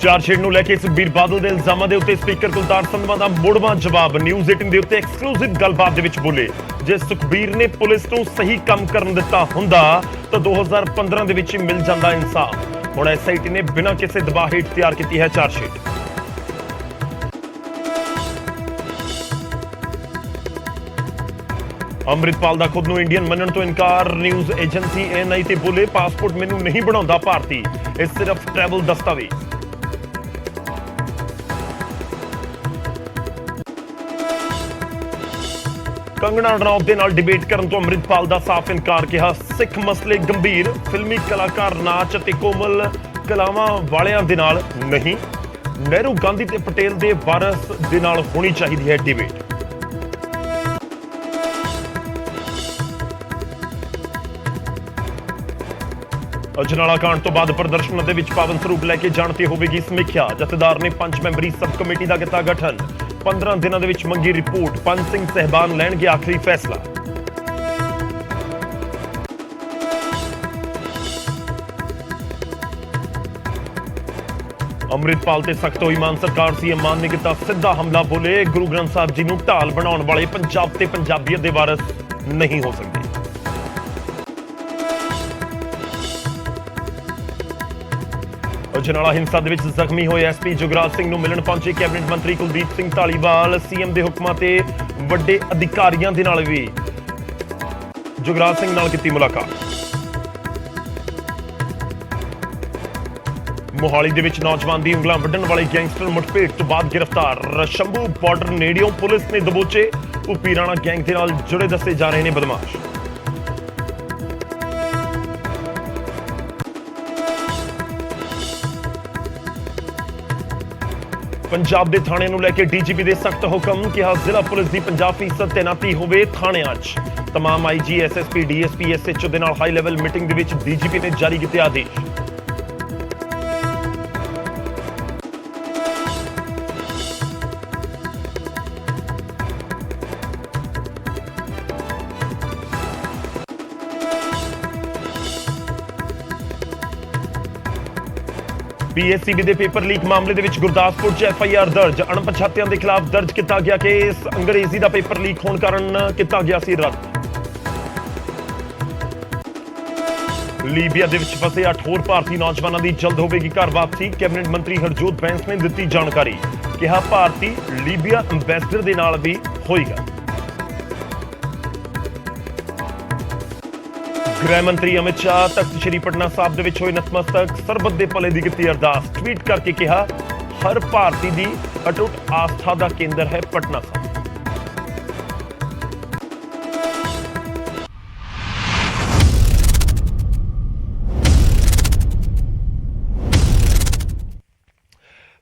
Chargesheet ਨੂੰ ਲੈ ਕੇ ਸੁਖਬੀਰ ਬਾਦਲ ਦੇ ਇਲਜ਼ਾਮਾਂ ਦੇ ਉੱਤੇ ਸਪੀਕਰ ਕੁਲਤਾਰ ਸੰਧਵਾ ਦਾ ਮੁੜਵਾਂ ਜਵਾਬ। ਨਿਊਜ਼ 18 ਦੇ ਉੱਤੇ ਐਕਸਕਲੂਸਿਵ ਗੱਲਬਾਤ ਦੇ ਵਿੱਚ ਬੋਲੇ, ਜੇ ਸੁਖਬੀਰ ਨੇ ਪੁਲਿਸ ਨੂੰ ਸਹੀ ਕੰਮ ਕਰਨ ਦਿੱਤਾ ਹੁੰਦਾ ਤਾਂ 2015 ਦੇ ਵਿੱਚ ਹੀ ਮਿਲ ਜਾਂਦਾ ਇਨਸਾਫ। ਹੁਣ ਐਸਆਈਟੀ ਨੇ ਬਿਨਾਂ ਕਿਸੇ ਦਬਾਅ ਹੇਠ ਤਿਆਰ ਕੀਤੀ ਹੈ ਚਾਰਜਸ਼ੀਟ। ਅੰਮ੍ਰਿਤਪਾਲ ਦਾ ਖੁਦ ਨੂੰ ਇੰਡੀਅਨ ਮੰਨਣ ਤੋਂ ਇਨਕਾਰ। ਨਿਊਜ਼ ਏਜੰਸੀ ਐਨਆਈ ਤੇ ਬੋਲੇ, ਪਾਸਪੋਰਟ ਮੈਨੂੰ ਨਹੀਂ ਬਣਾਉਂਦਾ ਭਾਰਤੀ, ਇਹ ਸਿਰਫ ਟਰੈਵਲ ਦਸਤਾਵੇਜ਼। ਕੰਗਣਾ ਰਣੌਤ ਦੇ ਨਾਲ ਡਿਬੇਟ ਕਰਨ ਤੋਂ ਅੰਮ੍ਰਿਤਪਾਲ ਦਾ ਸਾਫ਼ ਇਨਕਾਰ। ਕਿਹਾ ਸਿੱਖ ਮਸਲੇ ਗੰਭੀਰ, ਫਿਲਮੀ ਕਲਾਕਾਰ ਨਾਚ ਅਤੇ ਕੋਮਲ ਕਲਾਵਾਂ ਵਾਲਿਆਂ ਦੇ ਨਾਲ ਨਹੀਂ। ਨਹਿਰੂ, ਗਾਂਧੀ ਤੇ ਪਟੇਲ ਦੇ ਵਾਰਸ ਦੇ ਨਾਲ ਹੋਣੀ ਚਾਹੀਦੀ ਹੈ ਡਿਬੇਟ। ਅਜਨਾਲਾ ਕਾਂਡ ਤੋਂ ਬਾਅਦ ਪ੍ਰਦਰਸ਼ਨਾਂ ਦੇ ਵਿੱਚ ਪਾਵਨ ਸਰੂਪ ਲੈ ਕੇ ਜਾਣ ਤੇ ਹੋਵੇਗੀ ਸਮੀਖਿਆ। ਜਥੇਦਾਰ ਨੇ 5 ਮੈਂਬਰੀ ਸਬ ਕਮੇਟੀ ਦਾ ਕੀਤਾ ਗਠਨ। 15 ਦਿਨਾਂ ਦੇ ਵਿੱਚ ਮੰਗੀ ਰਿਪੋਰਟ। ਪੰਜ ਸਿੰਘ ਸਹਿਬਾਨ ਲੈਣਗੇ ਆਖਰੀ ਫੈਸਲਾ। ਅੰਮ੍ਰਿਤਪਾਲ ਤੇ ਸਖਤ ਹੋਈ ਮਾਨ ਸਰਕਾਰ। ਸੀਐਮ ਮਾਨ ਨੇ ਕੀਤਾ ਸਿੱਧਾ ਹਮਲਾ। ਬੋਲੇ, ਗੁਰੂ ਗ੍ਰੰਥ ਸਾਹਿਬ ਜੀ ਨੂੰ ਢਾਲ ਬਣਾਉਣ ਵਾਲੇ ਪੰਜਾਬ ਤੇ ਪੰਜਾਬੀਅਤ ਦੇ ਵਾਰਸ ਨਹੀਂ ਹੋ ਸਕਦੇ। ਅਜਨਾਲਾ ਹਿੰਸਾ ਦੇ ਵਿੱਚ ਜ਼ਖਮੀ ਹੋਏ ਐਸਪੀ ਜੁਗਰਾਜ ਸਿੰਘ ਨੂੰ ਮਿਲਣ ਪਹੁੰਚੇ ਕੈਬਨਿਟ ਮੰਤਰੀ ਕੁਲਦੀਪ ਸਿੰਘ ਧਾਲੀਵਾਲ। ਸੀਐਮ ਦੇ ਹੁਕਮਾਂ ਤੇ ਵੱਡੇ ਅਧਿਕਾਰੀਆਂ ਦੇ ਨਾਲ ਵੀ ਜੁਗਰਾਜ ਸਿੰਘ ਨਾਲ ਕੀਤੀ ਮੁਲਾਕਾਤ। ਮੋਹਾਲੀ ਦੇ ਵਿੱਚ ਨੌਜਵਾਨ ਦੀ ਉਂਗਲਾਂ ਵੱਢਣ ਵਾਲੇ ਗੈਂਗਸਟਰ ਮੁਠਭੇੜ ਤੋਂ ਬਾਅਦ ਗ੍ਰਿਫਤਾਰ। ਸ਼ੰਭੂ ਬਾਰਡਰ ਨੇੜਿਓਂ ਪੁਲਿਸ ਨੇ ਦਬੋਚੇ। ਭੂਪੀ ਰਾਣਾ ਗੈਂਗ ਦੇ ਨਾਲ ਜੁੜੇ ਦੱਸੇ ਜਾ ਰਹੇ ਨੇ ਬਦਮਾਸ਼। ਪੰਜਾਬ ਦੇ ਥਾਣਿਆਂ ਨੂੰ ਲੈ ਕੇ ਡੀਜੀਪੀ ਦੇ ਸਖਤ ਹੁਕਮ। ਕਿਹਾ ਜ਼ਿਲ੍ਹਾ ਪੁਲਿਸ ਦੀ 50% ਤੈਨਾਤੀ ਹੋਵੇ ਥਾਣਿਆਂ 'ਚ। ਤਮਾਮ ਆਈਜੀ, ਐਸਐਸਪੀ, ਡੀਐਸਪੀ, ਐਸਐਚਓ ਦੇ ਨਾਲ ਹਾਈ ਲੈਵਲ ਮੀਟਿੰਗ ਦੇ ਵਿੱਚ ਡੀਜੀਪੀ ਨੇ ਜਾਰੀ ਕੀਤੇ ਆਦੇਸ਼। ਪੀਐਸਸੀਬੀ ਦੇ ਪੇਪਰ ਲੀਕ ਮਾਮਲੇ ਦੇ ਵਿੱਚ ਗੁਰਦਾਸਪੁਰ 'ਚ ਐਫਆਈਆਰ ਦਰਜ। ਅਣਪਛਾਤਿਆਂ ਦੇ ਖਿਲਾਫ ਦਰਜ ਕੀਤਾ ਗਿਆ ਕੇਸ। ਅੰਗਰੇਜ਼ੀ ਦਾ ਪੇਪਰ ਲੀਕ ਹੋਣ ਕਾਰਨ ਕੀਤਾ ਗਿਆ ਸੀ ਰੱਦ। ਲੀਬੀਆ ਦੇ ਵਿੱਚ ਫਸੇ 8 ਹੋਰ ਭਾਰਤੀ ਨੌਜਵਾਨਾਂ ਦੀ ਜਲਦ ਹੋਵੇਗੀ ਘਰ ਵਾਪਸੀ। ਕੈਬਨਿਟ ਮੰਤਰੀ ਹਰਜੋਤ ਬੈਂਸ ਨੇ ਦਿੱਤੀ ਜਾਣਕਾਰੀ। ਕਿਹਾ ਭਾਰਤੀ ਲੀਬੀਆ ਅੰਬੈਸਡਰ ਦੇ ਨਾਲ ਵੀ ਹੋਏਗਾ। ਗ੍ਰਹਿ ਮੰਤਰੀ ਅਮਿਤ ਸ਼ਾਹ ਤਖਤ ਸ੍ਰੀ ਪਟਨਾ ਸਾਹਿਬ ਦੇ ਵਿੱਚ ਹੋਏ ਨਤਮਸਤਕ। ਸਰਬੱਤ ਦੇ ਭਲੇ ਦੀ ਕੀਤੀ ਅਰਦਾਸ। ਟਵੀਟ ਕਰਕੇ ਕਿਹਾ ਹਰ ਭਾਰਤੀ ਦੀ ਅਟੁੱਟ ਆਸਥਾ ਦਾ ਕੇਂਦਰ ਹੈ ਪਟਨਾ ਸਾਹਿਬ।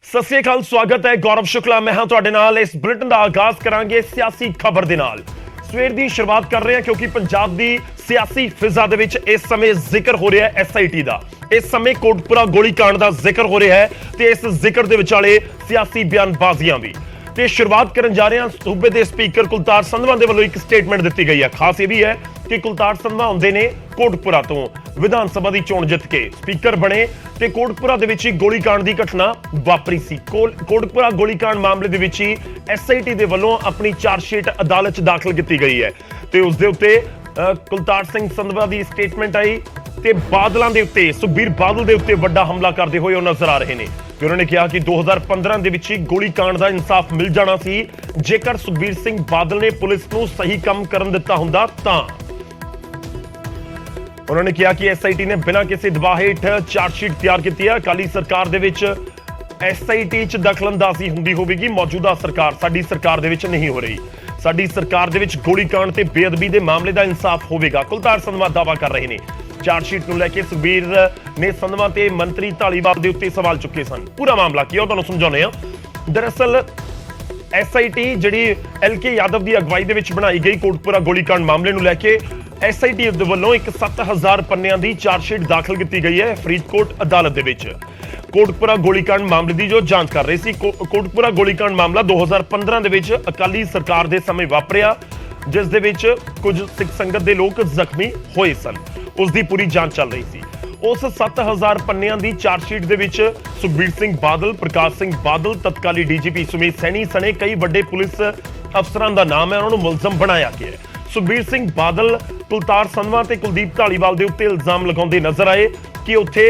ਸਤਿ ਸ੍ਰੀ ਅਕਾਲ, ਸਵਾਗਤ ਹੈ। ਗੌਰਵ ਸ਼ੁਕਲਾ ਮੈਂ ਹਾਂ ਤੁਹਾਡੇ ਨਾਲ। ਇਸ ਬੁਲੇਟਿਨ ਦਾ ਆਗਾਜ਼ ਕਰਾਂਗੇ ਸਿਆਸੀ ਖਬਰ ਦੇ ਨਾਲ। ਸਵੇਰ ਦੀ ਸ਼ੁਰੂਆਤ ਕਰ ਰਹੇ ਹਾਂ ਕਿਉਂਕਿ ਪੰਜਾਬ ਦੀ ਸਿਆਸੀ ਫਿਜ਼ਾ ਦੇ ਵਿੱਚ ਇਸ ਸਮੇਂ ਜ਼ਿਕਰ ਹੋ ਰਿਹਾ ਹੈ ਐਸਆਈਟੀ ਦਾ। ਇਸ ਸਮੇਂ ਕੋਟਪੁਰਾ ਗੋਲੀकांड ਦਾ ਜ਼ਿਕਰ ਹੋ ਰਿਹਾ ਹੈ ਤੇ ਇਸ ਜ਼ਿਕਰ ਦੇ ਵਿਚਾਲੇ ਸਿਆਸੀ ਬਿਆਨਬਾਜ਼ੀਆਂ ਵੀ। ਤੇ ਸ਼ੁਰੂਆਤ ਕਰਨ ਜਾ ਰਹੇ ਹਾਂ ਸੂਬੇ ਦੇ ਸਪੀਕਰ ਕੁਲਤਾਰ ਸੰਧਵਾ ਦੇ ਵੱਲੋਂ ਇੱਕ ਸਟੇਟਮੈਂਟ ਦਿੱਤੀ ਗਈ ਹੈ। ਖਾਸ ਇਹ ਵੀ ਹੈ ਕਿ ਕੁਲਤਾਰ ਸੰਧਵਾ ਆਉਂਦੇ ਨੇ ਕੋਟਪੁਰਾ ਤੋਂ, ਵਿਧਾਨ ਸਭਾ ਦੀ ਚੋਣ ਜਿੱਤ ਕੇ ਸਪੀਕਰ ਬਣੇ ਤੇ ਕੋਟਪੁਰਾ ਦੇ ਵਿੱਚ ਹੀ ਗੋਲੀकांड ਦੀ ਘਟਨਾ ਵਾਪਰੀ ਸੀ। ਕੋਟਪੁਰਾ ਗੋਲੀकांड ਮਾਮਲੇ ਦੇ ਵਿੱਚ ਹੀ ਐਸਆਈਟੀ ਦੇ ਵੱਲੋਂ ਆਪਣੀ ਚਾਰਜਸ਼ੀਟ ਅਦਾਲਤ 'ਚ ਦਾਖਲ ਕੀਤੀ ਗਈ ਹੈ ਤੇ ਉਸ ਦੇ ਉੱਤੇ ਕੁਲਤਾਰ ਸਿੰਘ ਸੰਧਵਾ ਦੀ ਸਟੇਟਮੈਂਟ ਆਈ ਤੇ ਬਾਦਲਾਂ ਦੇ ਉੱਤੇ, ਸੁਖਬੀਰ ਬਾਦਲ ਦੇ ਉੱਤੇ ਵੱਡਾ ਹਮਲਾ ਕਰਦੇ ਹੋਏ ਉਹ ਨਜ਼ਰ ਆ ਰਹੇ ਨੇ। ਤੇ ਉਹਨਾਂ ਨੇ ਕਿਹਾ ਕਿ 2015 ਦੇ ਵਿੱਚ ਹੀ ਗੋਲੀकांड ਦਾ ਇਨਸਾਫ ਮਿਲ ਜਾਣਾ ਸੀ ਜੇਕਰ ਸੁਖਬੀਰ ਸਿੰਘ ਬਾਦਲ ਨੇ ਪੁਲਿਸ ਨੂੰ ਸਹੀ ਕੰਮ ਕਰਨ ਦਿੱਤਾ ਹੁੰਦਾ ਤਾਂ। ਉਹਨਾਂ ਨੇ ਕਿਹਾ ਕਿ ਐਸਆਈਟੀ ਨੇ ਬਿਨਾਂ ਕਿਸੇ ਦਬਾਅ ਹੇਠ ਚਾਰਜਸ਼ੀਟ ਤਿਆਰ ਕੀਤੀ ਹੈ। ਅਕਾਲੀ ਸਰਕਾਰ ਦੇ ਵਿੱਚ ਐਸਆਈਟੀ 'ਚ ਦਖਲਅੰਦਾਜ਼ੀ ਹੁੰਦੀ ਹੋਵੇਗੀ, ਮੌਜੂਦਾ ਸਰਕਾਰ, ਸਾਡੀ ਸਰਕਾਰ ਦੇ ਵਿੱਚ ਨਹੀਂ ਹੋ ਰਹੀ। ਸਾਡੀ ਸਰਕਾਰ ਦੇ ਵਿੱਚ ਗੋਲੀकांड ਤੇ ਬੇਅਦਬੀ ਦੇ ਮਾਮਲੇ ਦਾ ਇਨਸਾਫ ਹੋਵੇਗਾ, ਕੁਲਤਾਰ ਸੰਧਵਾ ਦਾਅਵਾ ਕਰ ਰਹੇ ਨੇ। ਚਾਰਜਸ਼ੀਟ ਨੂੰ ਲੈ ਕੇ ਸੁਖਬੀਰ ਨੇ ਸੰਧਵਾ ਤੇ ਮੰਤਰੀ ਧਾਲੀਵਾਲ ਦੇ ਉੱਤੇ ਸਵਾਲ ਚੁੱਕੇ ਸਨ। ਪੂਰਾ ਮਾਮਲਾ ਕੀ ਹੈ ਉਹ ਤੁਹਾਨੂੰ ਸਮਝਾਉਂਦੇ ਹਾਂ। ਦਰਅਸਲ ਐਸਆਈਟੀ ਜਿਹੜੀ ਐਲਕੇ ਯਾਦਵ ਦੀ ਅਗਵਾਈ ਦੇ ਵਿੱਚ ਬਣਾਈ ਗਈ ਕੋਟਪੁਰਾ ਗੋਲੀकांड ਮਾਮਲੇ ਨੂੰ ਲੈ ਕੇ ਐਸਆਈਟੀ ਦੇ ਵੱਲੋਂ ਇੱਕ 7000 ਪੰਨਿਆਂ ਦੀ ਚਾਰਜਸ਼ੀਟ ਦਾਖਲ ਕੀਤੀ ਗਈ ਹੈ ਫਰੀਦਕੋਟ ਅਦਾਲਤ ਦੇ ਵਿੱਚ। ਕੋਟਪੁਰਾ ਗੋਲੀकांड ਮਾਮਲੇ ਦੀ ਜੋ ਜਾਂਚ ਕਰ ਰਹੀ ਸੀ। ਕੋਟਪੁਰਾ ਗੋਲੀकांड ਮਾਮਲਾ 2015 ਦੇ ਵਿੱਚ ਅਕਾਲੀ ਸਰਕਾਰ ਦੇ ਸਮੇਂ ਵਾਪਰਿਆ, ਜਿਸ ਦੇ ਵਿੱਚ ਕੁਝ ਸਿੱਖ ਸੰਗਤ ਦੇ ਲੋਕ ਜ਼ਖਮੀ ਹੋਏ ਸਨ। ਉਸ ਦੀ ਪੂਰੀ ਜਾਂਚ ਚੱਲ ਰਹੀ ਸੀ। ਉਸ 7000 ਪੰਨਿਆਂ ਦੀ ਚਾਰਜਸ਼ੀਟ ਦੇ ਵਿੱਚ ਸੁਖਬੀਰ ਸਿੰਘ ਬਾਦਲ, ਪ੍ਰਕਾਸ਼ ਸਿੰਘ ਬਾਦਲ, ਤਤਕਾਲੀ ਡੀਜੀਪੀ ਸੁਮੇਧ ਸੈਣੀ ਸਣੇ ਕਈ ਵੱਡੇ ਪੁਲਿਸ ਅਫਸਰਾਂ ਦਾ ਨਾਮ ਹੈ, ਉਹਨਾਂ ਨੂੰ ਮੁਲਜ਼ਮ ਬਣਾਇਆ ਗਿਆ ਹੈ। ਸੁਖਬੀਰ ਸਿੰਘ ਬਾਦਲ ਕੁਲਤਾਰ ਸੰਧਵਾ ਤੇ ਕੁਲਦੀਪ ਢਾਲੀਵਾਲ ਦੇ ਉੱਤੇ ਇਲਜ਼ਾਮ ਲਗਾਉਂਦੇ ਨਜ਼ਰ ਆਏ ਕਿ ਉੱਥੇ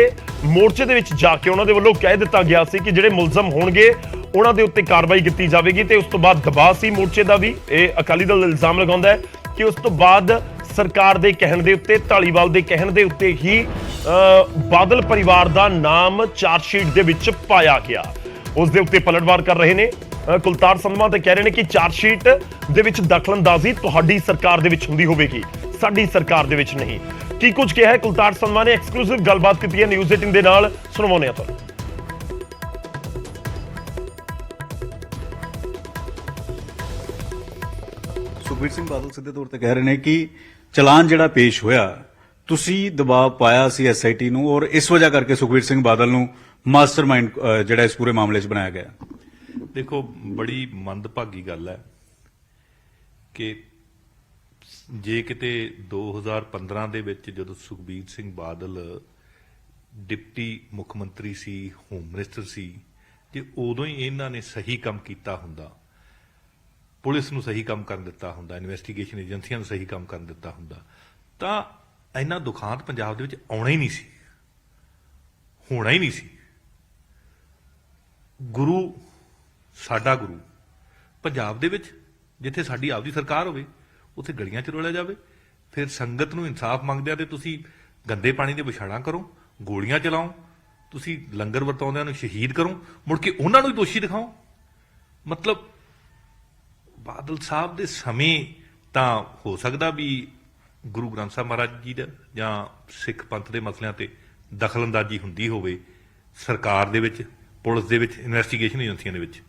ਮੋਰਚੇ ਦੇ ਵਿੱਚ ਜਾ ਕੇ ਉਹਨਾਂ ਦੇ ਵੱਲੋਂ ਕਹਿ ਦਿੱਤਾ ਗਿਆ ਸੀ ਕਿ ਜਿਹੜੇ ਮੁਲਜ਼ਮ ਹੋਣਗੇ ਉਹਨਾਂ ਦੇ ਉੱਤੇ ਕਾਰਵਾਈ ਕੀਤੀ ਜਾਵੇਗੀ ਤੇ ਉਸ ਤੋਂ ਬਾਅਦ ਦਬਾਅ ਸੀ ਮੋਰਚੇ ਦਾ ਵੀ। ਇਹ ਅਕਾਲੀ ਦਲ ਇਲਜ਼ਾਮ ਲਗਾਉਂਦਾ ਹੈ ਕਿ ਉਸ ਤੋਂ ਬਾਅਦ ਸਰਕਾਰ ਦੇ ਕਹਿਣ ਦੇ ਉੱਤੇ, ਢਾਲੀਵਾਲ ਦੇ ਕਹਿਣ ਦੇ ਉੱਤੇ ਹੀ ਬਾਦਲ ਪਰਿਵਾਰ ਦਾ ਨਾਮ ਚਾਰਜਸ਼ੀਟ ਦੇ ਵਿੱਚ ਪਾਇਆ ਗਿਆ। ਉਸ ਦੇ ਉੱਤੇ ਪਲਟਵਾਰ ਕਰ ਰਹੇ ਨੇ ਕੁਲਤਾਰ ਸੰਧਵਾ ਤੇ ਕਹਿ ਰਹੇ ਨੇ ਕਿ ਚਾਰਜਸ਼ੀਟ ਦੇ ਵਿੱਚ ਦਖਲਅੰਦਾਜ਼ੀ ਤੁਹਾਡੀ ਸਰਕਾਰ ਦੇ ਵਿੱਚ ਹੁੰਦੀ ਹੋਵੇਗੀ, ਸਾਡੀ ਸਰਕਾਰ ਦੇ ਵਿੱਚ ਨਹੀਂ। ਕੀ ਕੁਝ ਕਿਹਾ ਹੈ ਕੁਲਤਾਰ ਸੰਧਵਾ ਨੇ, ਐਕਸਕਲੂਸਿਵ ਗੱਲਬਾਤ ਕੀਤੀ ਹੈ ਨਿਊਜ਼ 18 ਦੇ ਨਾਲ, ਸੁਣਵਾਉਂਦੇ ਹਾਂ ਤੁਹਾਨੂੰ। ਸੁਖਬੀਰ ਸਿੰਘ ਬਾਦਲ ਸਿੱਧੇ ਤੌਰ ਤੇ ਕਹਿ ਰਹੇ ਨੇ ਕਿ ਚਲਾਨ ਜਿਹੜਾ ਪੇਸ਼ ਹੋਇਆ, ਤੁਸੀਂ ਦਬਾਅ ਪਾਇਆ ਸੀ ਐਸਆਈਟੀ ਨੂੰ ਔਰ ਇਸ ਵਜ੍ਹਾ ਕਰਕੇ ਸੁਖਬੀਰ ਸਿੰਘ ਬਾਦਲ ਨੂੰ ਮਾਸਟਰਮਾਈਂਡ ਜਿਹੜਾ ਇਸ ਪੂਰੇ ਮਾਮਲੇ 'ਚ ਬਣਾਇਆ ਗਿਆ। ਦੇਖੋ, ਬੜੀ ਮੰਦਭਾਗੀ ਗੱਲ ਹੈ ਕਿ ਜੇ ਕਿਤੇ 2015 ਦੇ ਵਿੱਚ ਜਦੋਂ ਸੁਖਬੀਰ ਸਿੰਘ ਬਾਦਲ ਡਿਪਟੀ ਮੁੱਖ ਮੰਤਰੀ ਸੀ, ਹੋਮ ਮਿਨਿਸਟਰ ਸੀ, ਜੇ ਉਦੋਂ ਹੀ ਇਹਨਾਂ ਨੇ ਸਹੀ ਕੰਮ ਕੀਤਾ ਹੁੰਦਾ, ਪੁਲਿਸ ਨੂੰ ਸਹੀ ਕੰਮ ਕਰਨ ਦਿੱਤਾ ਹੁੰਦਾ, ਇਨਵੈਸਟੀਗੇਸ਼ਨ ਏਜੰਸੀਆਂ ਨੂੰ ਸਹੀ ਕੰਮ ਕਰਨ ਦਿੱਤਾ ਹੁੰਦਾ, ਤਾਂ ਇੰਨਾ ਦੁਖਾਂਤ ਪੰਜਾਬ ਦੇ ਵਿੱਚ ਆਉਣਾ ਹੀ ਨਹੀਂ ਸੀ, ਹੋਣਾ ਹੀ ਨਹੀਂ ਸੀ। ਗੁਰੂ, ਸਾਡਾ ਗੁਰੂ ਪੰਜਾਬ ਦੇ ਵਿੱਚ ਜਿੱਥੇ ਸਾਡੀ ਆਪਦੀ ਸਰਕਾਰ ਹੋਵੇ ਉੱਥੇ ਗਲੀਆਂ 'ਚ ਰੋਲਿਆ ਜਾਵੇ, ਫਿਰ ਸੰਗਤ ਨੂੰ ਇਨਸਾਫ ਮੰਗਦਿਆਂ ਤੇ ਤੁਸੀਂ ਗੰਦੇ ਪਾਣੀ ਦੇ ਵਿਛਾੜਾਂ ਕਰੋ, ਗੋਲੀਆਂ ਚਲਾਓ, ਤੁਸੀਂ ਲੰਗਰ ਵਰਤਾਉਂਦਿਆਂ ਨੂੰ ਸ਼ਹੀਦ ਕਰੋ, ਮੁੜ ਕੇ ਉਹਨਾਂ ਨੂੰ ਹੀ ਦੋਸ਼ੀ ਦਿਖਾਓ। ਮਤਲਬ ਬਾਦਲ ਸਾਹਿਬ ਦੇ ਸਮੇਂ ਤਾਂ ਹੋ ਸਕਦਾ ਵੀ ਗੁਰੂ ਗ੍ਰੰਥ ਸਾਹਿਬ ਮਹਾਰਾਜ ਜੀ ਦਾ ਜਾਂ ਸਿੱਖ ਪੰਥ ਦੇ ਮਸਲਿਆਂ ਤੇ ਦਖਲਅੰਦਾਜ਼ੀ ਹੁੰਦੀ ਹੋਵੇ ਸਰਕਾਰ ਦੇ ਵਿੱਚ, ਪੁਲਿਸ ਦੇ ਵਿੱਚ, ਇਨਵੈਸਟੀਗੇਸ਼ਨ ਏਜੰਸੀਆਂ ਦੇ ਵਿੱਚ,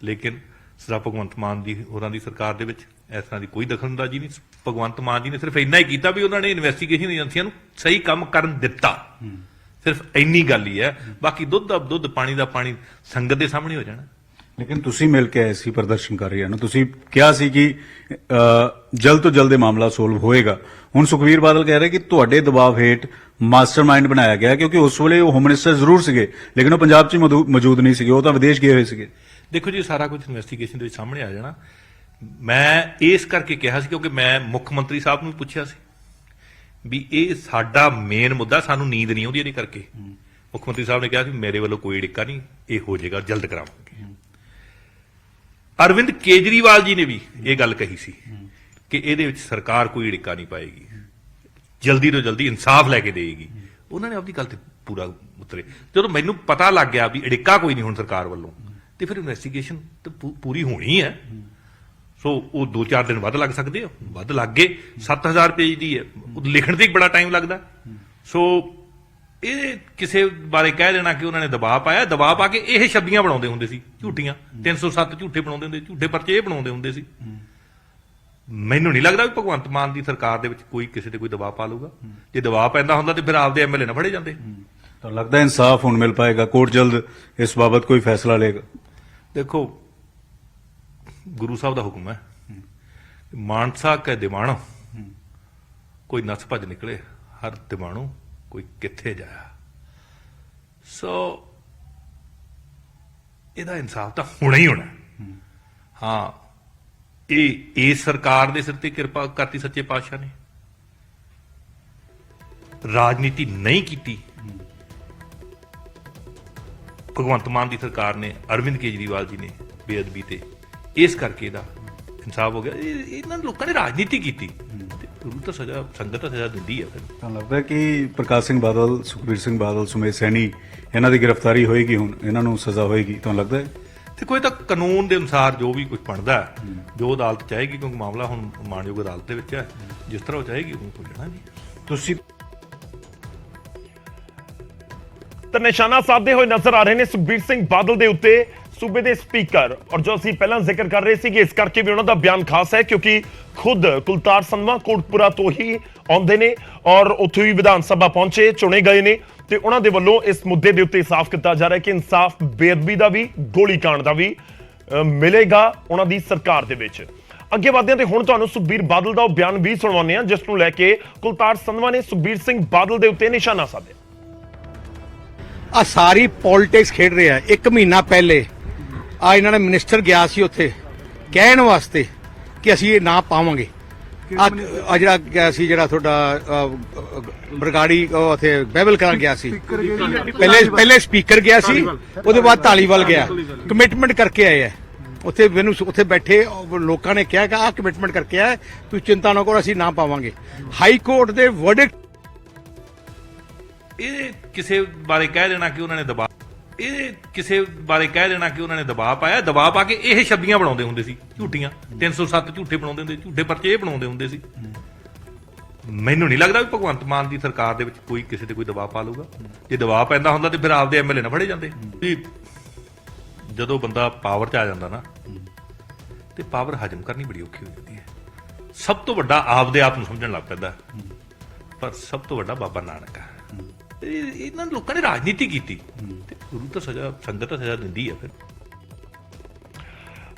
ਲੇਕਿਨ ਸਰਦਾਰ ਭਗਵੰਤ ਮਾਨ ਦੀ ਹੋਰਾਂ ਦੀ ਸਰਕਾਰ ਦੇ ਵਿੱਚ ਇਸ ਤਰ੍ਹਾਂ ਦੀ ਕੋਈ ਦਖਲਅੰਦਾਜ਼ੀ ਨਹੀਂ। ਭਗਵੰਤ ਮਾਨ ਜੀ ਨੇ ਸਿਰਫ ਇੰਨਾ ਹੀ ਕੀਤਾ ਵੀ ਉਹਨਾਂ ਨੇ ਇਨਵੈਸਟੀਗੇਸ਼ਨ ਏਜੰਸੀਆਂ ਨੂੰ ਸਹੀ ਕੰਮ ਕਰਨ ਦਿੱਤਾ, ਸਿਰਫ ਇੰਨੀ ਗੱਲ ਹੀ ਹੈ। ਬਾਕੀ ਦੁੱਧ ਦਾ ਦੁੱਧ, ਪਾਣੀ ਦਾ ਪਾਣੀ ਸੰਗਤ ਦੇ ਸਾਹਮਣੇ ਹੋ ਜਾਣਾ। ਲੇਕਿਨ ਤੁਸੀਂ ਮਿਲ ਕੇ ਆਏ ਸੀ ਪ੍ਰਦਰਸ਼ਨਕਾਰੀਆਂ ਨੂੰ, ਤੁਸੀਂ ਕਿਹਾ ਸੀ ਕਿ ਜਲਦ ਤੋਂ ਜਲਦ ਇਹ ਮਾਮਲਾ ਸੋਲਵ ਹੋਏਗਾ। ਹੁਣ ਸੁਖਬੀਰ ਬਾਦਲ ਕਹਿ ਰਹੇ ਕਿ ਤੁਹਾਡੇ ਦਬਾਅ ਹੇਠ ਮਾਸਟਰਮਾਈਂਡ ਬਣਾਇਆ ਗਿਆ, ਕਿਉਂਕਿ ਉਸ ਵੇਲੇ ਉਹ ਹੋਮ ਮਿਨਿਸਟਰ ਜ਼ਰੂਰ ਸੀਗੇ ਲੇਕਿਨ ਉਹ ਪੰਜਾਬ 'ਚ ਮੌਜੂਦ ਨਹੀਂ ਸੀਗੇ, ਉਹ ਤਾਂ ਵਿਦੇਸ਼ ਗਏ ਹੋਏ ਸੀਗੇ। ਦੇਖੋ ਜੀ, ਸਾਰਾ ਕੁਝ ਇਨਵੈਸਟੀਗੇਸ਼ਨ ਦੇ ਵਿੱਚ ਸਾਹਮਣੇ ਆ ਜਾਣਾ। ਮੈਂ ਇਸ ਕਰਕੇ ਕਿਹਾ ਸੀ ਕਿਉਂਕਿ ਮੈਂ ਮੁੱਖ ਮੰਤਰੀ ਸਾਹਿਬ ਨੂੰ ਪੁੱਛਿਆ ਸੀ ਵੀ ਇਹ ਸਾਡਾ ਮੇਨ ਮੁੱਦਾ, ਸਾਨੂੰ ਨੀਂਦ ਨਹੀਂ ਆਉਂਦੀ ਇਹਦੇ ਕਰਕੇ। ਮੁੱਖ ਮੰਤਰੀ ਸਾਹਿਬ ਨੇ ਕਿਹਾ ਸੀ ਮੇਰੇ ਵੱਲੋਂ ਕੋਈ ਅੜਿੱਕਾ ਨਹੀਂ, ਇਹ ਹੋ ਜਾਏਗਾ, ਜਲਦ ਕਰਾਵਾਂਗੇ। ਅਰਵਿੰਦ ਕੇਜਰੀਵਾਲ ਜੀ ਨੇ ਵੀ ਇਹ ਗੱਲ ਕਹੀ ਸੀ ਕਿ ਇਹਦੇ ਵਿੱਚ ਸਰਕਾਰ ਕੋਈ ਅੜਿੱਕਾ ਨਹੀਂ ਪਾਏਗੀ, ਜਲਦੀ ਤੋਂ ਜਲਦੀ ਇਨਸਾਫ ਲੈ ਕੇ ਦੇਗੀ। ਉਹਨਾਂ ਨੇ ਆਪਣੀ ਗੱਲ ਤੇ ਪੂਰਾ ਉਤਰੇ। ਜਦੋਂ ਮੈਨੂੰ ਪਤਾ ਲੱਗ ਗਿਆ ਵੀ ਅੜਿੱਕਾ ਕੋਈ ਨਹੀਂ ਹੁਣ ਸਰਕਾਰ ਵੱਲੋਂ, ਤੇ ਫਿਰ ਇਨਵੈਸਟੀਗੇਸ਼ਨ ਤਾਂ ਪੂਰੀ ਹੋਣੀ ਹੈ। ਸੋ ਉਹ 2-4 ਦਿਨ ਵੱਧ ਲੱਗ ਸਕਦੇ ਆ, ਵੱਧ ਲੱਗ ਗਏ। 7000 ਪੇਜ ਦੀ ਹੈ, ਲਿਖਣ ਤੇ ਬੜਾ ਟਾਈਮ ਲੱਗਦਾ। ਸੋ ਇਹ ਕਿਸੇ ਬਾਰੇ ਕਹਿ ਦੇਣਾ ਕਿ ਉਹਨਾਂ ਨੇ ਦਬਾਅ ਪਾਇਆ, ਦਬਾਅ ਪਾ ਕੇ ਇਹ ਛੱਬੀਆਂ ਬਣਾਉਂਦੇ ਹੁੰਦੇ ਸੀ ਝੂਠੀਆਂ, 307 ਝੂਠੇ ਬਣਾਉਂਦੇ ਹੁੰਦੇ, ਝੂਠੇ ਪਰਚੇ ਇਹ ਬਣਾਉਂਦੇ ਹੁੰਦੇ ਸੀ। ਮੈਨੂੰ ਨਹੀਂ ਲੱਗਦਾ ਵੀ ਭਗਵੰਤ ਮਾਨ ਦੀ ਸਰਕਾਰ ਦੇ ਵਿੱਚ ਕੋਈ ਕਿਸੇ ਤੇ ਕੋਈ ਦਬਾਅ ਪਾ ਲੂਗਾ। ਜੇ ਦਬਾਅ ਪੈਂਦਾ ਹੁੰਦਾ ਤੇ ਫਿਰ ਆਪਦੇ ਐਮਐਲਏ ਨਾ ਫੜੇ ਜਾਂਦੇ। ਤਾਂ ਲੱਗਦਾ ਇਨਸਾਫ ਹੁਣ ਮਿਲ ਪਾਏਗਾ, ਕੋਰਟ ਜਲਦ ਇਸ ਬਾਬਤ ਕੋਈ ਫੈਸਲਾ ਲਏਗਾ। ਦੇਖੋ, ਗੁਰੂ ਸਾਹਿਬ ਦਾ ਹੁਕਮ ਹੈ, ਮਾਨਸਾ ਕੈ ਦਿਵਾਣੋ ਕੋਈ ਨਸ ਭੱਜ ਨਿਕਲੇ, ਹਰ ਦਿਵਾਣੋ ਕੋਈ ਕਿੱਥੇ ਜਾਇਆ। ਸੋ ਇਹਦਾ ਇਨਸਾਫ ਤਾਂ ਹੋਣਾ ਹੀ ਹੋਣਾ। ਹਾਂ, ਇਹ ਸਰਕਾਰ ਦੇ ਸਿਰ ਤੇ ਕਿਰਪਾ ਕਰਤੀ ਸੱਚੇ ਪਾਤਸ਼ਾਹ ਨੇ, ਰਾਜਨੀਤੀ ਨਹੀਂ ਕੀਤੀ ਭਗਵੰਤ ਮਾਨ ਦੀ ਸਰਕਾਰ ਨੇ, ਅਰਵਿੰਦ ਕੇਜਰੀਵਾਲ ਜੀ ਨੇ ਬੇਅਦਬੀ ਤੇ, ਇਸ ਕਰਕੇ ਇਹਦਾ ਇਨਸਾਫ ਹੋ ਗਿਆ। ਇਹਨਾਂ ਲੋਕਾਂ ਨੇ ਰਾਜਨੀਤੀ ਕੀਤੀ, ਗੁਰੂ ਤਾਂ ਸਜ਼ਾ, ਸੰਗਤ ਤਾਂ ਸਜ਼ਾ ਦਿੰਦੀ ਹੈ। ਫਿਰ ਤਾਂ ਲੱਗਦਾ ਕਿ ਪ੍ਰਕਾਸ਼ ਸਿੰਘ ਬਾਦਲ, ਸੁਖਬੀਰ ਸਿੰਘ ਬਾਦਲ, ਸੁਮੇਧ ਸੈਣੀ, ਇਹਨਾਂ ਦੀ ਗ੍ਰਿਫਤਾਰੀ ਹੋਏਗੀ, ਹੁਣ ਇਹਨਾਂ ਨੂੰ ਸਜ਼ਾ ਹੋਏਗੀ। ਤੁਹਾਨੂੰ ਲੱਗਦਾ ਹੈ ਦੇਖੋ, ਇਹ ਤਾਂ ਕਾਨੂੰਨ ਦੇ ਅਨੁਸਾਰ ਜੋ ਵੀ ਕੁਝ ਬਣਦਾ, ਜੋ ਅਦਾਲਤ ਚਾਹੇਗੀ, ਕਿਉਂਕਿ ਮਾਮਲਾ ਹੁਣ ਮਾਣਯੋਗ ਅਦਾਲਤ ਦੇ ਵਿੱਚ ਹੈ, ਜਿਸ ਤਰ੍ਹਾਂ ਉਹ ਚਾਹੇਗੀ ਉਹ ਹੋ ਜਾਣਾ ਜੀ। ਤੁਸੀਂ ਤਾਂ ਨਿਸ਼ਾਨਾ ਸਾਧਦੇ ਹੋਏ ਨਜ਼ਰ ਆ ਰਹੇ ਨੇ ਸੁਖਬੀਰ ਸਿੰਘ ਬਾਦਲ ਦੇ ਉੱਤੇ ਸੂਬੇ ਦੇ ਸਪੀਕਰ। ਔਰ ਜੋ ਅਸੀਂ ਪਹਿਲਾਂ ਜ਼ਿਕਰ ਕਰ ਰਹੇ ਸੀ ਕਿ ਇਸ ਕਰਕੇ ਵੀ ਉਹਨਾਂ ਦਾ ਬਿਆਨ ਖਾਸ ਹੈ ਕਿਉਂਕਿ ਖੁਦ ਕੁਲਤਾਰ ਸੰਧਵਾ ਕੋਟਪੁਰਾ ਤੋਂ ਹੀ ਆਉਂਦੇ ਨੇ ਔਰ ਉੱਥੇ ਵੀ ਵਿਧਾਨ ਸਭਾ ਪਹੁੰਚੇ, ਚੁਣੇ ਗਏ ਨੇ ਤੇ ਉਹਨਾਂ ਦੇ ਵੱਲੋਂ ਇਸ ਮੁੱਦੇ ਦੇ ਉੱਤੇ ਸਾਫ਼ ਕੀਤਾ ਜਾ ਰਿਹਾ ਕਿ ਇਨਸਾਫ ਬੇਅਦਬੀ ਦਾ ਵੀ, ਗੋਲੀकांड ਦਾ ਵੀ ਮਿਲੇਗਾ ਉਹਨਾਂ ਦੀ ਸਰਕਾਰ ਦੇ ਵਿੱਚ। ਅੱਗੇ ਵਧਦੇ ਹਾਂ ਤੇ ਹੁਣ ਤੁਹਾਨੂੰ ਸੁਖਬੀਰ ਬਾਦਲ ਦਾ ਉਹ ਬਿਆਨ ਵੀ ਸੁਣਵਾਉਂਦੇ ਹਾਂ ਜਿਸ ਨੂੰ ਲੈ ਕੇ ਕੁਲਤਾਰ ਸੰਧਵਾ ਨੇ ਸੁਖਬੀਰ ਸਿੰਘ ਬਾਦਲ ਦੇ ਉੱਤੇ ਨਿਸ਼ਾਨਾ ਸਾਧਿਆ। ਆ ਸਾਰੀ ਪੋਲਿਟਿਕਸ ਖੇਡ ਰਿਹਾ। 1 ਮਹੀਨਾ ਪਹਿਲੇ ਆ ਇਹਨਾਂ ਨੇ ਮਿਨਿਸਟਰ ਗਿਆ ਸੀ ਉੱਥੇ ਕਹਿਣ ਵਾਸਤੇ ਕਿ ਅਸੀਂ ਇਹ ਨਾ ਪਾਵਾਂਗੇ। ਆ ਜਿਹੜਾ ਗਿਆ ਸੀ, ਜਿਹੜਾ ਤੁਹਾਡਾ ਬਰਗਾੜੀ ਉੱਥੇ ਬਹਿਬਲ ਕਰਾਂ ਗਿਆ ਸੀ, ਪਹਿਲੇ ਸਪੀਕਰ ਗਿਆ ਸੀ, ਉਹਦੇ ਬਾਅਦ ਧਾਲੀਵਾਲ ਗਿਆ, ਕਮਿਟਮੈਂਟ ਕਰਕੇ ਆਏ ਆ ਉੱਥੇ। ਮੈਨੂੰ ਉੱਥੇ ਬੈਠੇ ਲੋਕਾਂ ਨੇ ਕਿਹਾ ਕਿ ਆਹ ਕਮਿਟਮੈਂਟ ਕਰਕੇ ਆਇਆ, ਤੁਸੀਂ ਚਿੰਤਾ ਨਾ ਕਰੋ, ਅਸੀਂ ਨਾ ਪਾਵਾਂਗੇ। ਹਾਈ ਕੋਰਟ ਦੇ ਵਰਡਿਕਟ ਇਹ ਕਿਸੇ ਬਾਰੇ ਕਹਿ ਦੇਣਾ ਕਿ ਉਹਨਾਂ ਨੇ ਦਬਾਅ ਪਾਇਆ, ਦਬਾਅ ਪਾ ਕੇ ਇਹ ਛੱਬੀਆਂ ਬਣਾਉਂਦੇ ਹੁੰਦੇ ਸੀ ਝੂਠੀਆਂ, 307 ਝੂਠੇ ਬਣਾਉਂਦੇ ਹੁੰਦੇ, ਝੂਠੇ ਪਰਚੇ ਇਹ ਬਣਾਉਂਦੇ ਹੁੰਦੇ ਸੀ। ਮੈਨੂੰ ਨਹੀਂ ਲੱਗਦਾ ਵੀ ਭਗਵੰਤ ਮਾਨ ਦੀ ਸਰਕਾਰ ਦੇ ਵਿੱਚ ਕੋਈ ਕਿਸੇ ਤੇ ਕੋਈ ਦਬਾਅ ਪਾ ਲੂਗਾ। ਜੇ ਦਬਾਅ ਪੈਂਦਾ ਹੁੰਦਾ ਤੇ ਫਿਰ ਆਪਦੇ ਐਮਐਲਏ ਨਾ ਫੜੇ ਜਾਂਦੇ। ਵੀ ਜਦੋਂ ਬੰਦਾ ਪਾਵਰ 'ਚ ਆ ਜਾਂਦਾ ਨਾ ਤੇ ਪਾਵਰ ਹਜਮ ਕਰਨੀ ਬੜੀ ਔਖੀ ਹੋ ਜਾਂਦੀ ਹੈ। ਸਭ ਤੋਂ ਵੱਡਾ ਆਪਦੇ ਆਪ ਨੂੰ ਸਮਝਣ ਲੱਗ ਪੈਂਦਾ, ਪਰ ਸਭ ਤੋਂ ਵੱਡਾ ਬਾਬਾ ਨਾਨਕ ਆ। ਇਹਨਾਂ ਲੋਕਾਂ ਨੇ ਰਾਜਨੀਤੀ ਕੀਤੀ ਤੇ ਗੁਰੂ ਤਾਂ ਸਜ਼ਾ, ਸੰਗਤ ਤਾਂ ਸਜ਼ਾ ਦਿੰਦੀ ਹੈ। ਫਿਰ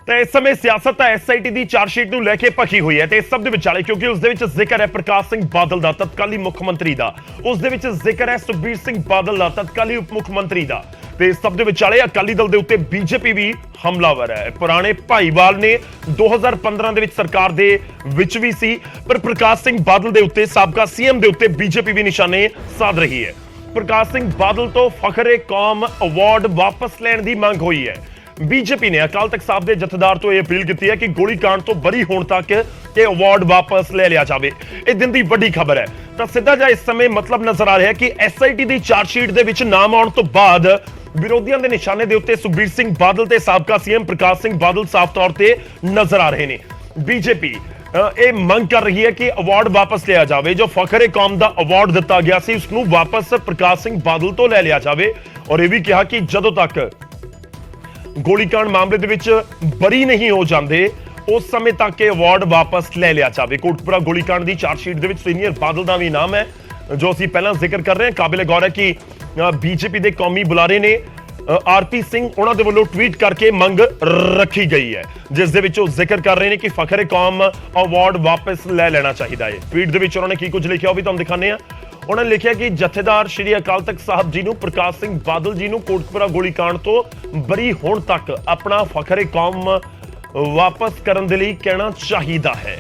ਤੇ ਇਸ ਸਮੇਂ ਸਿਆਸਤ ਤਾਂ ਐਸਆਈਟੀ ਦੀ ਚਾਰਜਸ਼ੀਟ ਨੂੰ ਲੈ ਕੇ ਭਖੀ ਹੋਈ ਹੈ ਤੇ ਇਸ ਸਭ ਦੇ ਵਿਚਾਲੇ, ਕਿਉਂਕਿ ਉਸ ਦੇ ਵਿੱਚ ਜ਼ਿਕਰ ਹੈ ਪ੍ਰਕਾਸ਼ ਸਿੰਘ ਬਾਦਲ ਦਾ, ਤਤਕਾਲੀ ਮੁੱਖ ਮੰਤਰੀ ਦਾ, ਉਸ ਦੇ ਵਿੱਚ ਜ਼ਿਕਰ ਹੈ ਸੁਖਬੀਰ ਸਿੰਘ ਬਾਦਲ ਦਾ, ਤਤਕਾਲੀ ਉਪ ਮੁੱਖ ਮੰਤਰੀ ਦਾ, ਤੇ ਇਸ ਸਭ ਦੇ ਵਿਚਾਲੇ ਅਕਾਲੀ ਦਲ ਦੇ ਉੱਤੇ ਬੀਜੇਪੀ ਵੀ ਹਮਲਾਵਰ ਹੈ। ਪੁਰਾਣੇ ਭਾਈਵਾਲ ਨੇ 2015 ਦੇ ਵਿੱਚ ਸਰਕਾਰ ਦੇ ਵਿੱਚ ਵੀ ਸੀ, ਪਰ ਪ੍ਰਕਾਸ਼ ਸਿੰਘ ਬਾਦਲ ਦੇ ਉੱਤੇ, ਸਾਬਕਾ ਸੀਐਮ ਦੇ ਉੱਤੇ ਬੀਜੇਪੀ ਵੀ ਨਿਸ਼ਾਨੇ ਸਾਧ ਰਹੀ ਹੈ। ਪ੍ਰਕਾਸ਼ ਸਿੰਘ ਬਾਦਲ ਤੋਂ ਫਖਰ-ਏ-ਕੌਮ ਅਵਾਰਡ ਵਾਪਸ ਲੈਣ ਦੀ ਮੰਗ ਹੋਈ ਹੈ। ਬੀਜੇਪੀ ਨੇ ਅਕਾਲ ਤਖਤ ਸਾਹਿਬ ਦੇ ਜਥੇਦਾਰ ਤੋਂ ਇਹ ਅਪੀਲ ਕੀਤੀ ਹੈ ਕਿ ਗੋਲੀकांड ਤੋਂ ਬਰੀ ਹੋਣ ਤੱਕ ਇਹ ਅਵਾਰਡ ਵਾਪਸ ਲੈ ਲਿਆ ਜਾਵੇ। ਇਹ ਦਿਨ ਦੀ ਵੱਡੀ ਖਬਰ ਹੈ। ਤਾਂ ਸਿੱਧਾ ਜਿਹਾ ਇਸ ਸਮੇਂ ਮਤਲਬ ਨਜ਼ਰ ਆ ਰਿਹਾ ਹੈ ਕਿ ਐਸਆਈਟੀ ਦੀ ਚਾਰਜਸ਼ੀਟ ਦੇ ਵਿੱਚ ਨਾਮ ਆਉਣ ਤੋਂ ਬਾਅਦ ਵਿਰੋਧੀਆਂ ਦੇ ਨਿਸ਼ਾਨੇ ਦੇ ਉੱਤੇ ਸੁਖਬੀਰ ਸਿੰਘ ਬਾਦਲ ਤੇ ਸਾਬਕਾ ਸੀਐਮ ਪ੍ਰਕਾਸ਼ ਸਿੰਘ ਬਾਦਲ ਸਾਫ਼ ਤੌਰ ਤੇ ਨਜ਼ਰ ਆ ਰਹੇ ਨੇ। ਬੀਜੇਪੀ ਇਹ ਮੰਗ ਕਰ ਰਹੀ ਹੈ ਕਿ ਅਵਾਰਡ ਵਾਪਸ ਲਿਆ ਜਾਵੇ। ਜੋ ਫਖਰ-ਏ-ਕੌਮ ਦਾ ਅਵਾਰਡ ਦਿੱਤਾ ਗਿਆ ਸੀ ਉਸ ਨੂੰ ਵਾਪਸ ਪ੍ਰਕਾਸ਼ ਸਿੰਘ ਬਾਦਲ ਤੋਂ ਲੈ ਲਿਆ ਜਾਵੇ, ਔਰ ਇਹ ਵੀ ਕਿਹਾ ਕਿ ਜਦੋਂ ਤੱਕ ਗੋਲੀकांड ਮਾਮਲੇ ਦੇ ਵਿੱਚ ਬਰੀ ਨਹੀਂ ਹੋ ਜਾਂਦੇ ਉਸ ਸਮੇਂ ਤੱਕ ਇਹ ਅਵਾਰਡ ਵਾਪਸ ਲੈ ਲਿਆ ਜਾਵੇ। ਕੋਟਕਪੂਰਾ ਗੋਲੀकांड ਦੀ ਚਾਰਜਸ਼ੀਟ ਦੇ ਵਿੱਚ ਸੀਨੀਅਰ ਬਾਦਲ ਦਾ ਵੀ ਨਾਮ ਹੈ, ਜੋ ਅਸੀਂ ਪਹਿਲਾਂ ਜ਼ਿਕਰ ਕਰ ਰਹੇ ਹਾਂ। ਕਾਬਿਲ ਗੌਰ ਹੈ ਕਿ ਬੀਜੇਪੀ ਦੇ ਕੌਮੀ ਬੁਲਾਰੇ ਨੇ ਆਰਪੀ ਸਿੰਘ ਉਹਨਾਂ ਦੇ ਵੱਲੋਂ ਟਵੀਟ ਕਰਕੇ ਮੰਗ ਰੱਖੀ ਗਈ ਹੈ, ਜਿਸ ਦੇ ਵਿੱਚ ਉਹ ਜ਼ਿਕਰ ਕਰ ਰਹੇ ਨੇ ਕਿ ਫਖਰ-ਏ-ਕੌਮ ਅਵਾਰਡ ਵਾਪਸ ਲੈ ਲੈਣਾ ਚਾਹੀਦਾ ਹੈ। ਟਵੀਟ ਦੇ ਵਿੱਚ ਉਹਨਾਂ ਨੇ ਕੀ ਕੁਝ ਲਿਖਿਆ ਉਹ ਵੀ ਤੁਹਾਨੂੰ ਦਿਖਾਉਂਦੇ ਹਾਂ। ਉਹਨਾਂ ਨੇ ਲਿਖਿਆ ਕਿ ਜਥੇਦਾਰ ਸ਼੍ਰੀ ਅਕਾਲ ਤਖਤ ਸਾਹਿਬ ਜੀ ਨੂੰ ਪ੍ਰਕਾਸ਼ ਸਿੰਘ ਬਾਦਲ ਜੀ ਨੂੰ ਕੋਟਕਪੂਰਾ ਗੋਲੀकांड ਤੋਂ ਬਰੀ ਹੋਣ ਤੱਕ ਆਪਣਾ ਫਖਰ-ਏ-ਕੌਮ ਵਾਪਸ ਕਰਨ ਦੇ ਲਈ ਕਹਿਣਾ ਚਾਹੀਦਾ ਹੈ।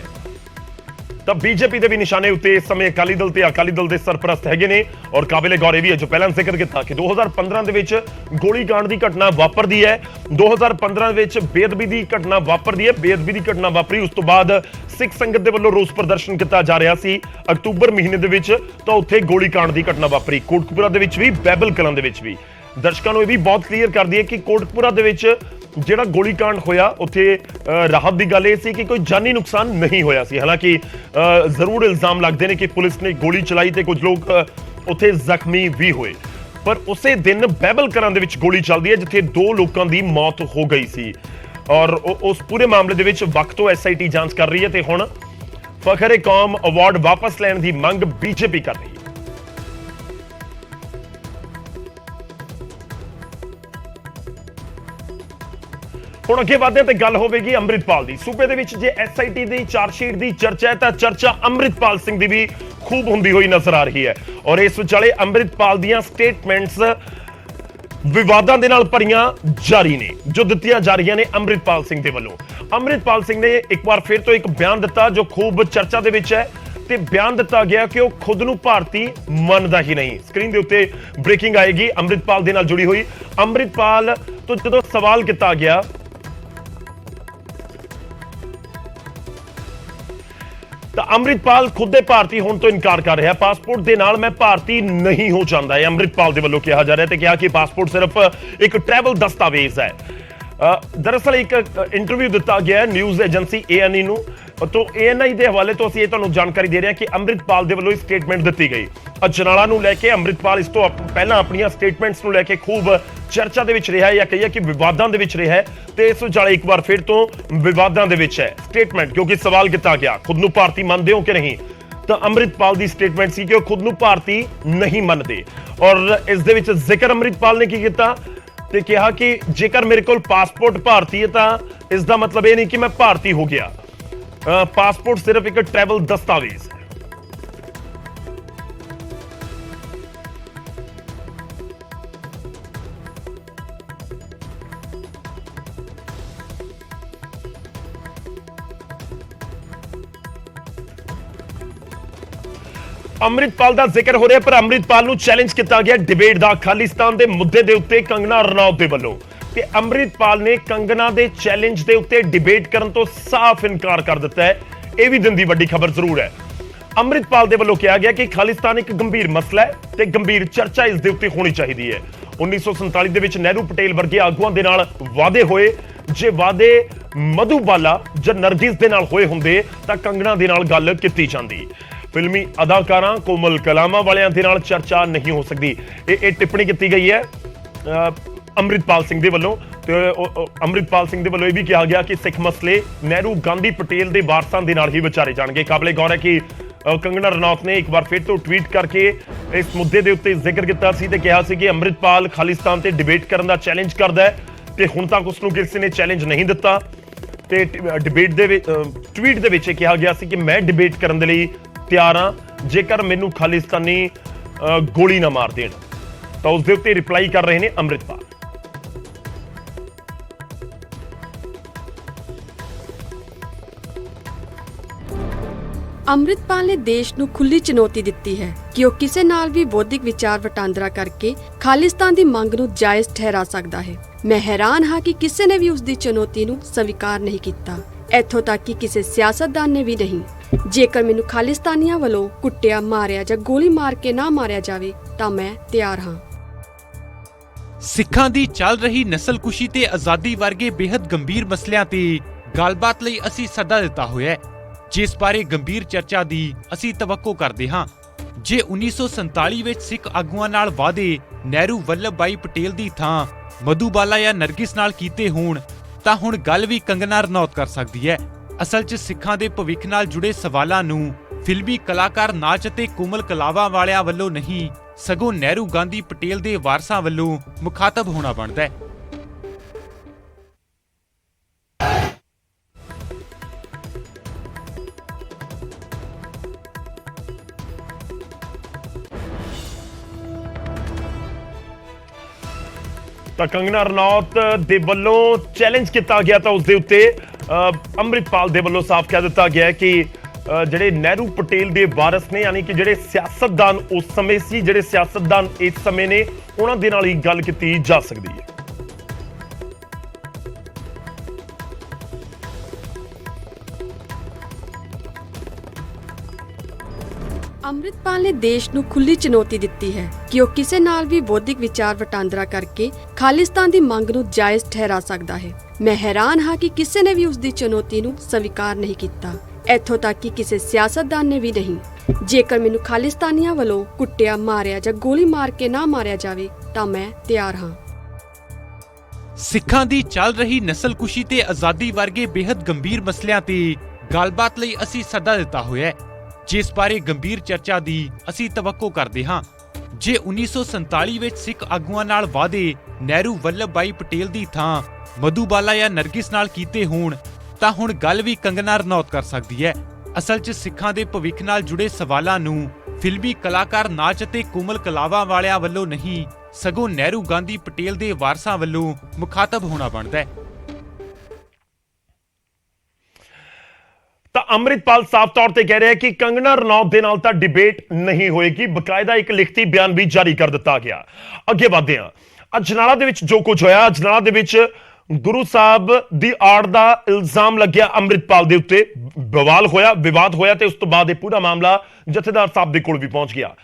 ਤਾਂ ਬੀਜੇਪੀ ਦੇ ਵੀ ਨਿਸ਼ਾਨੇ ਉੱਤੇ ਇਸ ਸਮੇਂ ਅਕਾਲੀ ਦਲ ਤੇ ਅਕਾਲੀ ਦਲ ਦੇ ਸਰਪ੍ਰਸਤ ਹੈਗੇ ਨੇ, ਔਰ ਕਾਬਿਲੇ ਗੌਰ ਵੀ ਹੈ ਜੋ ਪਹਿਲਾਂ ਜ਼ਿਕਰ ਕੀਤਾ ਕਿ 2015 ਦੇ ਵਿੱਚ ਗੋਲੀकांड ਦੀ ਘਟਨਾ ਵਾਪਰਦੀ ਹੈ। 2015 ਦੇ ਵਿੱਚ ਬੇਅਦਬੀ ਦੀ ਘਟਨਾ ਵਾਪਰਦੀ ਹੈ। ਬੇਅਦਬੀ ਦੀ ਘਟਨਾ ਵਾਪਰੀ ਉਸ ਤੋਂ ਬਾਅਦ ਸਿੱਖ ਸੰਗਤ ਦੇ ਵੱਲੋਂ ਰੋਸ ਪ੍ਰਦਰਸ਼ਨ ਕੀਤਾ ਜਾ ਰਿਹਾ ਸੀ ਅਕਤੂਬਰ ਮਹੀਨੇ ਦੇ ਵਿੱਚ, ਤਾਂ ਉੱਥੇ ਗੋਲੀकांड ਦੀ ਘਟਨਾ ਵਾਪਰੀ। ਕੋਟਕਪੂਰਾ ਦੇ ਵਿੱਚ ਵੀ, ਬਹਿਬਲ ਕਲਾਂ ਦੇ ਵਿੱਚ ਵੀ। ਦਰਸ਼ਕਾਂ ਨੂੰ ਇਹ ਵੀ ਬਹੁਤ ਕਲੀਅਰ ਕਰ ਦਈਏ ਕਿ ਕੋਟਕਪੂਰਾ ਦੇ ਵਿੱਚ ਜਿਹੜਾ ਗੋਲੀकांड ਹੋਇਆ ਉੱਥੇ ਰਾਹਤ ਦੀ ਗੱਲ ਇਹ ਸੀ ਕਿ ਕੋਈ ਜਾਨੀ ਨੁਕਸਾਨ ਨਹੀਂ ਹੋਇਆ ਸੀ। ਹਾਲਾਂਕਿ ਜ਼ਰੂਰ ਇਲਜ਼ਾਮ ਲੱਗਦੇ ਨੇ ਕਿ ਪੁਲਿਸ ਨੇ ਗੋਲੀ ਚਲਾਈ ਤੇ ਕੁਝ ਲੋਕ ਉੱਥੇ ਜ਼ਖਮੀ ਵੀ ਹੋਏ, ਪਰ ਉਸੇ ਦਿਨ ਬਹਿਬਲ ਕਲਾਂ ਦੇ ਵਿੱਚ ਗੋਲੀ ਚੱਲਦੀ ਹੈ ਜਿੱਥੇ 2 ਲੋਕਾਂ ਦੀ ਮੌਤ ਹੋ ਗਈ ਸੀ, ਔਰ ਉਸ ਪੂਰੇ ਮਾਮਲੇ ਦੇ ਵਿੱਚ ਵਕਤ ਤੋਂ ਐਸਆਈਟੀ ਜਾਂਚ ਕਰ ਰਹੀ ਹੈ ਤੇ ਹੁਣ ਫਖਰ-ਏ-ਕੌਮ ਅਵਾਰਡ ਵਾਪਸ ਲੈਣ ਦੀ ਮੰਗ ਬੀਜੇਪੀ ਕਰ ਰਹੀ ਹੈ। ਹੁਣ ਅੱਗੇ ਵਧਦੇ ਤੇ ਗੱਲ ਹੋਵੇਗੀ ਅੰਮ੍ਰਿਤਪਾਲ ਦੀ। ਸੂਬੇ ਦੇ ਵਿੱਚ ਜੇ ਐਸਆਈਟੀ ਦੀ ਚਾਰਜਸ਼ੀਟ ਦੀ ਚਰਚਾ ਹੈ ਤਾਂ ਚਰਚਾ ਅੰਮ੍ਰਿਤਪਾਲ ਸਿੰਘ ਦੀ ਵੀ ਖੂਬ ਹੁੰਦੀ ਹੋਈ ਨਜ਼ਰ ਆ ਰਹੀ ਹੈ, ਔਰ ਇਸ ਵਿਚਾਲੇ ਅੰਮ੍ਰਿਤਪਾਲ ਦੀਆਂ ਸਟੇਟਮੈਂਟਸ ਵਿਵਾਦਾਂ ਦੇ ਨਾਲ ਭਰੀਆਂ ਜਾਰੀ ਨੇ, ਜੋ ਦਿੱਤੀਆਂ ਜਾ ਰਹੀਆਂ ਨੇ ਅੰਮ੍ਰਿਤਪਾਲ ਸਿੰਘ ਦੇ ਵੱਲੋਂ। ਅੰਮ੍ਰਿਤਪਾਲ ਸਿੰਘ ਨੇ ਇੱਕ ਵਾਰ ਫਿਰ ਤੋਂ ਇੱਕ ਬਿਆਨ ਦਿੱਤਾ ਜੋ ਖੂਬ ਚਰਚਾ ਦੇ ਵਿੱਚ ਹੈ, ਤੇ ਬਿਆਨ ਦਿੱਤਾ ਗਿਆ ਕਿ ਉਹ ਖੁਦ ਨੂੰ ਭਾਰਤੀ ਮੰਨਦਾ ਹੀ ਨਹੀਂ। ਸਕਰੀਨ ਦੇ ਉੱਤੇ ਬ੍ਰੇਕਿੰਗ ਆਏਗੀ ਅੰਮ੍ਰਿਤਪਾਲ ਦੇ ਨਾਲ ਜੁੜੀ ਹੋਈ। ਅੰਮ੍ਰਿਤਪਾਲ ਤੋਂ ਜਦੋਂ ਸਵਾਲ ਕੀਤਾ ਗਿਆ ਤਾਂ ਅੰਮ੍ਰਿਤਪਾਲ ਖੁਦ ਦੇ ਭਾਰਤੀ ਹੋਣ ਤੋਂ ਇਨਕਾਰ ਕਰ ਰਿਹਾ। ਪਾਸਪੋਰਟ ਦੇ ਨਾਲ ਮੈਂ ਭਾਰਤੀ ਨਹੀਂ ਹੋ ਜਾਂਦਾ ਹੈ ਅੰਮ੍ਰਿਤਪਾਲ ਦੇ ਵੱਲੋਂ ਕਿਹਾ ਜਾ ਰਿਹਾ, ਤੇ ਕਿਹਾ ਕਿ ਪਾਸਪੋਰਟ ਸਿਰਫ ਇੱਕ ਟਰੈਵਲ ਦਸਤਾਵੇਜ਼ ਹੈ। ਦਰਅਸਲ ਇੱਕ ਇੰਟਰਵਿਊ ਦਿੱਤਾ ਗਿਆ ਨਿਊਜ਼ ਏਜੰਸੀ ANI ਨੂੰ, ਤੋਂ ANI ਦੇ ਹਵਾਲੇ ਤੋਂ ਅਸੀਂ ਇਹ ਤੁਹਾਨੂੰ ਜਾਣਕਾਰੀ ਦੇ ਰਹੇ ਹਾਂ ਕਿ ਅੰਮ੍ਰਿਤਪਾਲ ਦੇ ਵੱਲੋਂ ਇੱਕ ਸਟੇਟਮੈਂਟ ਦਿੱਤੀ ਗਈ ਅਜਨਾਲਾ ਨੂੰ ਲੈ ਕੇ। ਅੰਮ੍ਰਿਤਪਾਲ ਇਸ ਤੋਂ ਪਹਿਲਾਂ ਆਪਣੀਆਂ ਸਟੇਟਮੈਂਟਸ ਨੂੰ ਲੈ ਕੇ ਖੂਬ ਚਰਚਾ ਦੇ ਵਿੱਚ ਰਿਹਾ ਹੈ, ਜਾਂ ਕਹੀਏ ਕਿ ਵਿਵਾਦਾਂ ਦੇ ਵਿੱਚ ਰਿਹਾ ਹੈ, ਤੇ ਇਸ ਵਿਚਾਲੇ ਇੱਕ ਵਾਰ ਫਿਰ ਤੋਂ ਵਿਵਾਦਾਂ ਦੇ ਵਿੱਚ ਹੈ ਸਟੇਟਮੈਂਟ, ਕਿਉਂਕਿ ਸਵਾਲ ਕੀਤਾ ਗਿਆ ਖੁਦ ਨੂੰ ਭਾਰਤੀ ਮੰਨਦੇ ਹੋ ਕਿ ਨਹੀਂ, ਤਾਂ ਅੰਮ੍ਰਿਤਪਾਲ ਦੀ ਸਟੇਟਮੈਂਟ ਸੀ ਕਿ ਉਹ ਖੁਦ ਨੂੰ ਭਾਰਤੀ ਨਹੀਂ ਮੰਨਦੇ। ਔਰ ਇਸ ਦੇ ਵਿੱਚ ਜ਼ਿਕਰ ਅੰਮ੍ਰਿਤਪਾਲ ਨੇ ਕੀ ਕੀਤਾ ਤੇ ਕਿਹਾ ਕਿ ਜੇਕਰ ਮੇਰੇ ਕੋਲ ਪਾਸਪੋਰਟ ਭਾਰਤੀ ਹੈ ਤਾਂ ਇਸ ਦਾ ਮਤਲਬ ਇਹ ਨਹੀਂ ਕਿ ਮੈਂ ਭਾਰਤੀ ਹੋ ਗਿਆ। ਪਾਸਪੋਰਟ ਸਿਰਫ ਇੱਕ ਟਰੈਵਲ ਦਸਤਾਵੇਜ਼ ਹੈ। ਅੰਮ੍ਰਿਤਪਾਲ ਦਾ ਜ਼ਿਕਰ ਹੋ ਰਿਹਾ, ਪਰ ਅੰਮ੍ਰਿਤਪਾਲ ਨੂੰ ਚੈਲੰਜ ਕੀਤਾ ਗਿਆ ਡਿਬੇਟ ਦਾ ਖਾਲਿਸਤਾਨ ਦੇ ਮੁੱਦੇ ਦੇ ਉੱਤੇ ਕੰਗਨਾ ਰਣੌਤ ਦੇ ਵੱਲੋਂ, ਤੇ ਅੰਮ੍ਰਿਤਪਾਲ ਨੇ ਕੰਗਨਾ ਦੇ ਚੈਲੰਜ ਦੇ ਉੱਤੇ ਡਿਬੇਟ ਕਰਨ ਤੋਂ ਸਾਫ਼ ਇਨਕਾਰ ਕਰ ਦਿੱਤਾ ਹੈ। ਇਹ ਵੀ ਦਿਨ ਦੀ ਵੱਡੀ ਖਬਰ ਜ਼ਰੂਰ ਹੈ। ਅੰਮ੍ਰਿਤਪਾਲ ਦੇ ਵੱਲੋਂ ਕਿਹਾ ਗਿਆ ਕਿ ਖਾਲਿਸਤਾਨ ਇੱਕ ਗੰਭੀਰ ਮਸਲਾ ਹੈ ਤੇ ਗੰਭੀਰ ਚਰਚਾ ਇਸ ਦੇ ਉੱਤੇ ਹੋਣੀ ਚਾਹੀਦੀ ਹੈ। 1947 ਦੇ ਵਿੱਚ ਨਹਿਰੂ ਪਟੇਲ ਵਰਗੇ ਆਗੂਆਂ ਦੇ ਨਾਲ ਵਾਅਦੇ ਹੋਏ, ਜੇ ਵਾਅਦੇ ਮਧੂਬਾਲਾ ਜਾਂ ਨਰਗਿਸ ਦੇ ਨਾਲ ਹੋਏ ਹੁੰਦੇ ਤਾਂ ਕੰਗਨਾ ਦੇ ਨਾਲ ਗੱਲ ਕੀਤੀ ਜਾਂਦੀ। ਫਿਲਮੀ ਅਦਾਕਾਰਾਂ ਕੋਮਲ ਕਲਾਮਾਂ ਵਾਲਿਆਂ ਦੇ ਨਾਲ ਚਰਚਾ ਨਹੀਂ ਹੋ ਸਕਦੀ। ਇਹ ਟਿੱਪਣੀ ਕੀਤੀ ਗਈ ਹੈ ਅੰਮ੍ਰਿਤਪਾਲ ਸਿੰਘ ਦੇ ਵੱਲੋਂ। ਤੇ ਅੰਮ੍ਰਿਤਪਾਲ ਸਿੰਘ ਦੇ ਵੱਲੋਂ ਇਹ ਵੀ ਕਿਹਾ ਗਿਆ ਕਿ ਸਿੱਖ ਮਸਲੇ ਨਹਿਰੂ ਗਾਂਧੀ ਪਟੇਲ ਦੇ ਵਾਰਸਾਂ ਦੇ ਨਾਲ ਹੀ ਵਿਚਾਰੇ ਜਾਣਗੇ। ਕਾਬਲੇ ਗੌਰ ਹੈ ਕਿ ਕੰਗਨਾ ਰਣੌਤ ਨੇ ਇੱਕ ਵਾਰ ਫਿਰ ਤੋਂ ਟਵੀਟ ਕਰਕੇ ਇਸ ਮੁੱਦੇ ਦੇ ਉੱਤੇ ਜ਼ਿਕਰ ਕੀਤਾ ਸੀ ਤੇ ਕਿਹਾ ਸੀ ਕਿ ਅੰਮ੍ਰਿਤਪਾਲ ਖਾਲਿਸਤਾਨ ਤੇ ਡਿਬੇਟ ਕਰਨ ਦਾ ਚੈਲੰਜ ਕਰਦਾ ਹੈ ਤੇ ਹੁਣ ਤੱਕ ਉਸ ਨੂੰ ਕਿਸੇ ਨੇ ਚੈਲੰਜ ਨਹੀਂ ਦਿੱਤਾ। ਤੇ ਡਿਬੇਟ ਦੇ ਵਿੱਚ ਟਵੀਟ ਦੇ ਵਿੱਚ ਕਿਹਾ ਗਿਆ ਸੀ ਕਿ ਮੈਂ ਡਿਬੇਟ ਕਰਨ ਦੇ ਲਈ ਤਿਆਰ ਹਾਂ ਜੇਕਰ ਮੈਨੂੰ ਖਾਲਿਸਤਾਨੀ ਗੋਲੀ ਨਾ ਮਾਰ ਦੇਣ। ਤਾਂ ਉਸ ਦੇ ਉੱਤੇ ਰਿਪਲਾਈ ਕਰ ਰਹੇ ਨੇ ਅੰਮ੍ਰਿਤਪਾਲ। ਅੰਮ੍ਰਿਤਪਾਲ ਨੇ ਦੇਸ਼ ਨੂੰ ਖੁੱਲੀ ਚੁਣੌਤੀ ਦਿੱਤੀ ਹੈ ਕਿ ਉਹ ਕਿਸੇ ਨਾਲ ਵੀ ਬੌਧਿਕ ਵਿਚਾਰ ਵਟਾਂਦਰਾ ਕਰਕੇ ਖਾਲਿਸਤਾਨ ਦੀ ਮੰਗ ਨੂੰ ਜਾਇਜ਼ ਠਹਿਰਾ ਸਕਦਾ ਹੈ। ਮੈਂ ਹੈਰਾਨ ਹਾਂ ਕਿ ਕਿਸੇ ਨੇ ਵੀ ਉਸ ਦੀ ਚੁਣੌਤੀ ਨੂੰ ਸਵੀਕਾਰ ਨਹੀਂ ਕੀਤਾ, ਇੱਥੋਂ ਤੱਕ ਕਿ ਕਿਸੇ ਸਿਆਸਤਦਾਨ ਨੇ ਵੀ ਨਹੀਂ। ਜੇਕਰ ਮੈਨੂੰ ਖਾਲਿਸਤਾਨੀਆਂ ਵੱਲੋਂ ਕੁੱਟਿਆ, ਮਾਰਿਆ ਜਾਂ ਗੋਲੀ ਮਾਰ ਕੇ ਨਾ ਮਾਰਿਆ ਜਾਵੇ ਤਾਂ ਮੈਂ ਤਿਆਰ ਹਾਂ। ਸਿੱਖਾਂ ਦੀ ਚੱਲ ਰਹੀ ਨਸਲਕੁਸ਼ੀ ਤੇ ਆਜ਼ਾਦੀ ਵਰਗੇ ਬੇहद ਗੰਭੀਰ ਮਸਲਿਆਂ ਤੇ ਗੱਲਬਾਤ ਲਈ ਅਸੀਂ ਸੱਦਾ ਦਿੱਤਾ ਹੋਇਆ ਹੈ, ਜਿਸ ਬਾਰੇ ਗੰਭੀਰ ਚਰਚਾ ਦੀ ਅਸੀਂ ਤਵੱਕੋ ਕਰਦੇ ਹਾਂ। ਜੇ 1947 ਵਿੱਚ ਸਿੱਖ ਆਗੂਆਂ ਨਾਲ ਵਾਅਦੇ ਨਹਿਰੂ ਵੱਲਭ ਭਾਈ ਪਟੇਲ ਦੀ ਥਾਂ ਮਧੂਬਾਲਾ ਜਾਂ ਨਰਗਿਸ ਨਾਲ ਕੀਤੇ ਹੋਣ ਤਾਂ ਹੁਣ ਗੱਲ ਵੀ ਕੰਗਨਾ ਰਣੌਤ ਕਰ ਸਕਦੀ ਹੈ। ਅਸਲ 'ਚ ਸਿੱਖਾਂ ਦੇ ਭਵਿੱਖ ਨਾਲ ਜੁੜੇ ਸਵਾਲਾਂ ਨੂੰ ਫਿਲਮੀ ਕਲਾਕਾਰ ਨਾਚ ਅਤੇ ਕੋਮਲ ਕਲਾਵਾਂ ਵਾਲਿਆਂ ਵੱਲੋਂ ਨਹੀਂ, ਸਗੋਂ ਨਹਿਰੂ ਗਾਂਧੀ ਪਟੇਲ ਦੇ ਵਾਰਸਾਂ ਵੱਲੋਂ ਮੁਖਾਤਬ ਹੋਣਾ ਬਣਦਾ ਹੈ। ਤਾਂ ਕੰਗਨਾ ਰਣੌਤ ਦੇ ਵੱਲੋਂ ਚੈਲੰਜ ਕੀਤਾ ਗਿਆ ਤਾਂ ਉਸ ਦੇ ਉੱਤੇ ਅੰਮ੍ਰਿਤਪਾਲ ਦੇ ਵੱਲੋਂ ਸਾਫ਼ ਕਹਿ ਦਿੱਤਾ ਗਿਆ ਕਿ ਜਿਹੜੇ ਨਹਿਰੂ ਪਟੇਲ ਦੇ ਵਾਰਸ ਨੇ, ਯਾਨੀ ਕਿ ਜਿਹੜੇ ਸਿਆਸਤਦਾਨ ਉਸ ਸਮੇਂ ਸੀ, ਜਿਹੜੇ ਸਿਆਸਤਦਾਨ ਇਸ ਸਮੇਂ ਨੇ, ਉਹਨਾਂ ਦੇ ਨਾਲ ਹੀ ਗੱਲ ਕੀਤੀ ਜਾ ਸਕਦੀ ਹੈ। ਅੰਮ੍ਰਿਤਪਾਲ ਨੇ ਦੇਸ਼ ਨੂੰ ਖੁੱਲੀ ਚੁਣੌਤੀ ਦਿੱਤੀ ਹੈ ਕਿ ਉਹ ਕਿਸੇ ਨਾਲ ਵੀ ਬੌਧਿਕ ਵਿਚਾਰ ਵਟਾਂਦਰਾ ਕਰਕੇ ਖਾਲਿਸਤਾਨ ਦੀ ਮੰਗ ਨੂੰ ਜਾਇਜ਼ ਠਹਿਰਾ ਸਕਦਾ ਹੈ। ਮੈਂ ਹੈਰਾਨ ਹਾਂ ਕਿ ਕਿਸੇ ਨੇ ਵੀ ਉਸ ਦੀ ਚੁਣੌਤੀ ਨੂੰ ਸਵੀਕਾਰ ਨਹੀਂ ਕੀਤਾ, ਇੱਥੋਂ ਤੱਕ ਕਿ ਕਿਸੇ ਸਿਆਸਤਦਾਨ ਨੇ ਵੀ ਨਹੀਂ। ਜੇਕਰ ਮੈਨੂੰ ਖਾਲਿਸਤਾਨੀਆਂ ਵੱਲੋਂ ਕੁੱਟਿਆ, ਮਾਰਿਆ ਜਾਂ ਗੋਲੀ ਮਾਰ ਕੇ ਨਾ ਮਾਰਿਆ ਜਾਵੇ ਤਾਂ ਮੈਂ ਤਿਆਰ ਹਾਂ। ਸਿੱਖਾਂ ਦੀ ਚੱਲ ਰਹੀ ਨਸਲਕੁਸ਼ੀ ਤੇ ਆਜ਼ਾਦੀ ਵਰਗੇ ਬੇहद ਗੰਭੀਰ ਮਸਲਿਆਂ ਤੇ ਗੱਲਬਾਤ ਲਈ ਅਸੀਂ ਸੱਦਾ ਦਿੱਤਾ ਹੋਇਆ ਹੈ, ਜਿਸ ਬਾਰੇ ਗੰਭੀਰ ਚਰਚਾ ਦੀ ਅਸੀਂ ਤਵੱਕੋ ਕਰਦੇ ਹਾਂ। ਜੇ 1947 ਵਿੱਚ ਸਿੱਖ ਆਗੂਆਂ ਨਾਲ ਵਾਅਦੇ ਨਹਿਰੂ ਵੱਲਭ ਭਾਈ ਪਟੇਲ ਦੀ ਥਾਂ ਮਧੂਬਾਲਾ ਜਾਂ ਨਰਗਿਸ ਨਾਲ ਕੀਤੇ ਹੋਣ ਤਾਂ ਹੁਣ ਗੱਲ ਵੀ ਕੰਗਨਾ ਰਣੌਤ ਕਰ ਸਕਦੀ ਹੈ। ਅਸਲ 'ਚ ਸਿੱਖਾਂ ਦੇ ਭਵਿੱਖ ਨਾਲ ਜੁੜੇ ਸਵਾਲਾਂ ਨੂੰ ਫਿਲਮੀ ਕਲਾਕਾਰ ਨਾਚ ਅਤੇ ਕੋਮਲ ਕਲਾਵਾਂ ਵਾਲਿਆਂ ਵੱਲੋਂ ਨਹੀਂ, ਸਗੋਂ ਨਹਿਰੂ ਗਾਂਧੀ ਪਟੇਲ ਦੇ ਵਾਰਸਾਂ ਵੱਲੋਂ ਮੁਖਾਤਬ ਹੋਣਾ ਬਣਦਾ ਹੈ। ਤਾਂ ਅੰਮ੍ਰਿਤਪਾਲ ਸਾਫ਼ ਤੌਰ ਤੇ ਕਹਿ ਰਿਹਾ ਕਿ ਕੰਗਨਾ ਰਣੌਤ ਦੇ ਨਾਲ ਤਾਂ ਡਿਬੇਟ ਨਹੀਂ ਹੋਏਗੀ। ਬਕਾਇਦਾ ਇੱਕ ਲਿਖਤੀ ਬਿਆਨ ਵੀ ਜਾਰੀ ਕਰ ਦਿੱਤਾ ਗਿਆ। ਅੱਗੇ ਵਧਦੇ ਹਾਂ। ਅਜਨਾਲਾ ਦੇ ਵਿੱਚ ਜੋ ਕੁਝ ਹੋਇਆ, ਅਜਨਾਲਾ ਦੇ ਵਿੱਚ ਗੁਰੂ ਸਾਹਿਬ ਦੀ ਆੜ ਦਾ ਇਲਜ਼ਾਮ ਲੱਗਿਆ ਅੰਮ੍ਰਿਤਪਾਲ ਦੇ ਉੱਤੇ, ਵਿਵਾਦ ਹੋਇਆ ਤੇ ਉਸ ਤੋਂ ਬਾਅਦ ਇਹ ਪੂਰਾ ਮਾਮਲਾ ਜਥੇਦਾਰ ਸਾਹਿਬ ਦੇ ਕੋਲ ਵੀ ਪਹੁੰਚ ਗਿਆ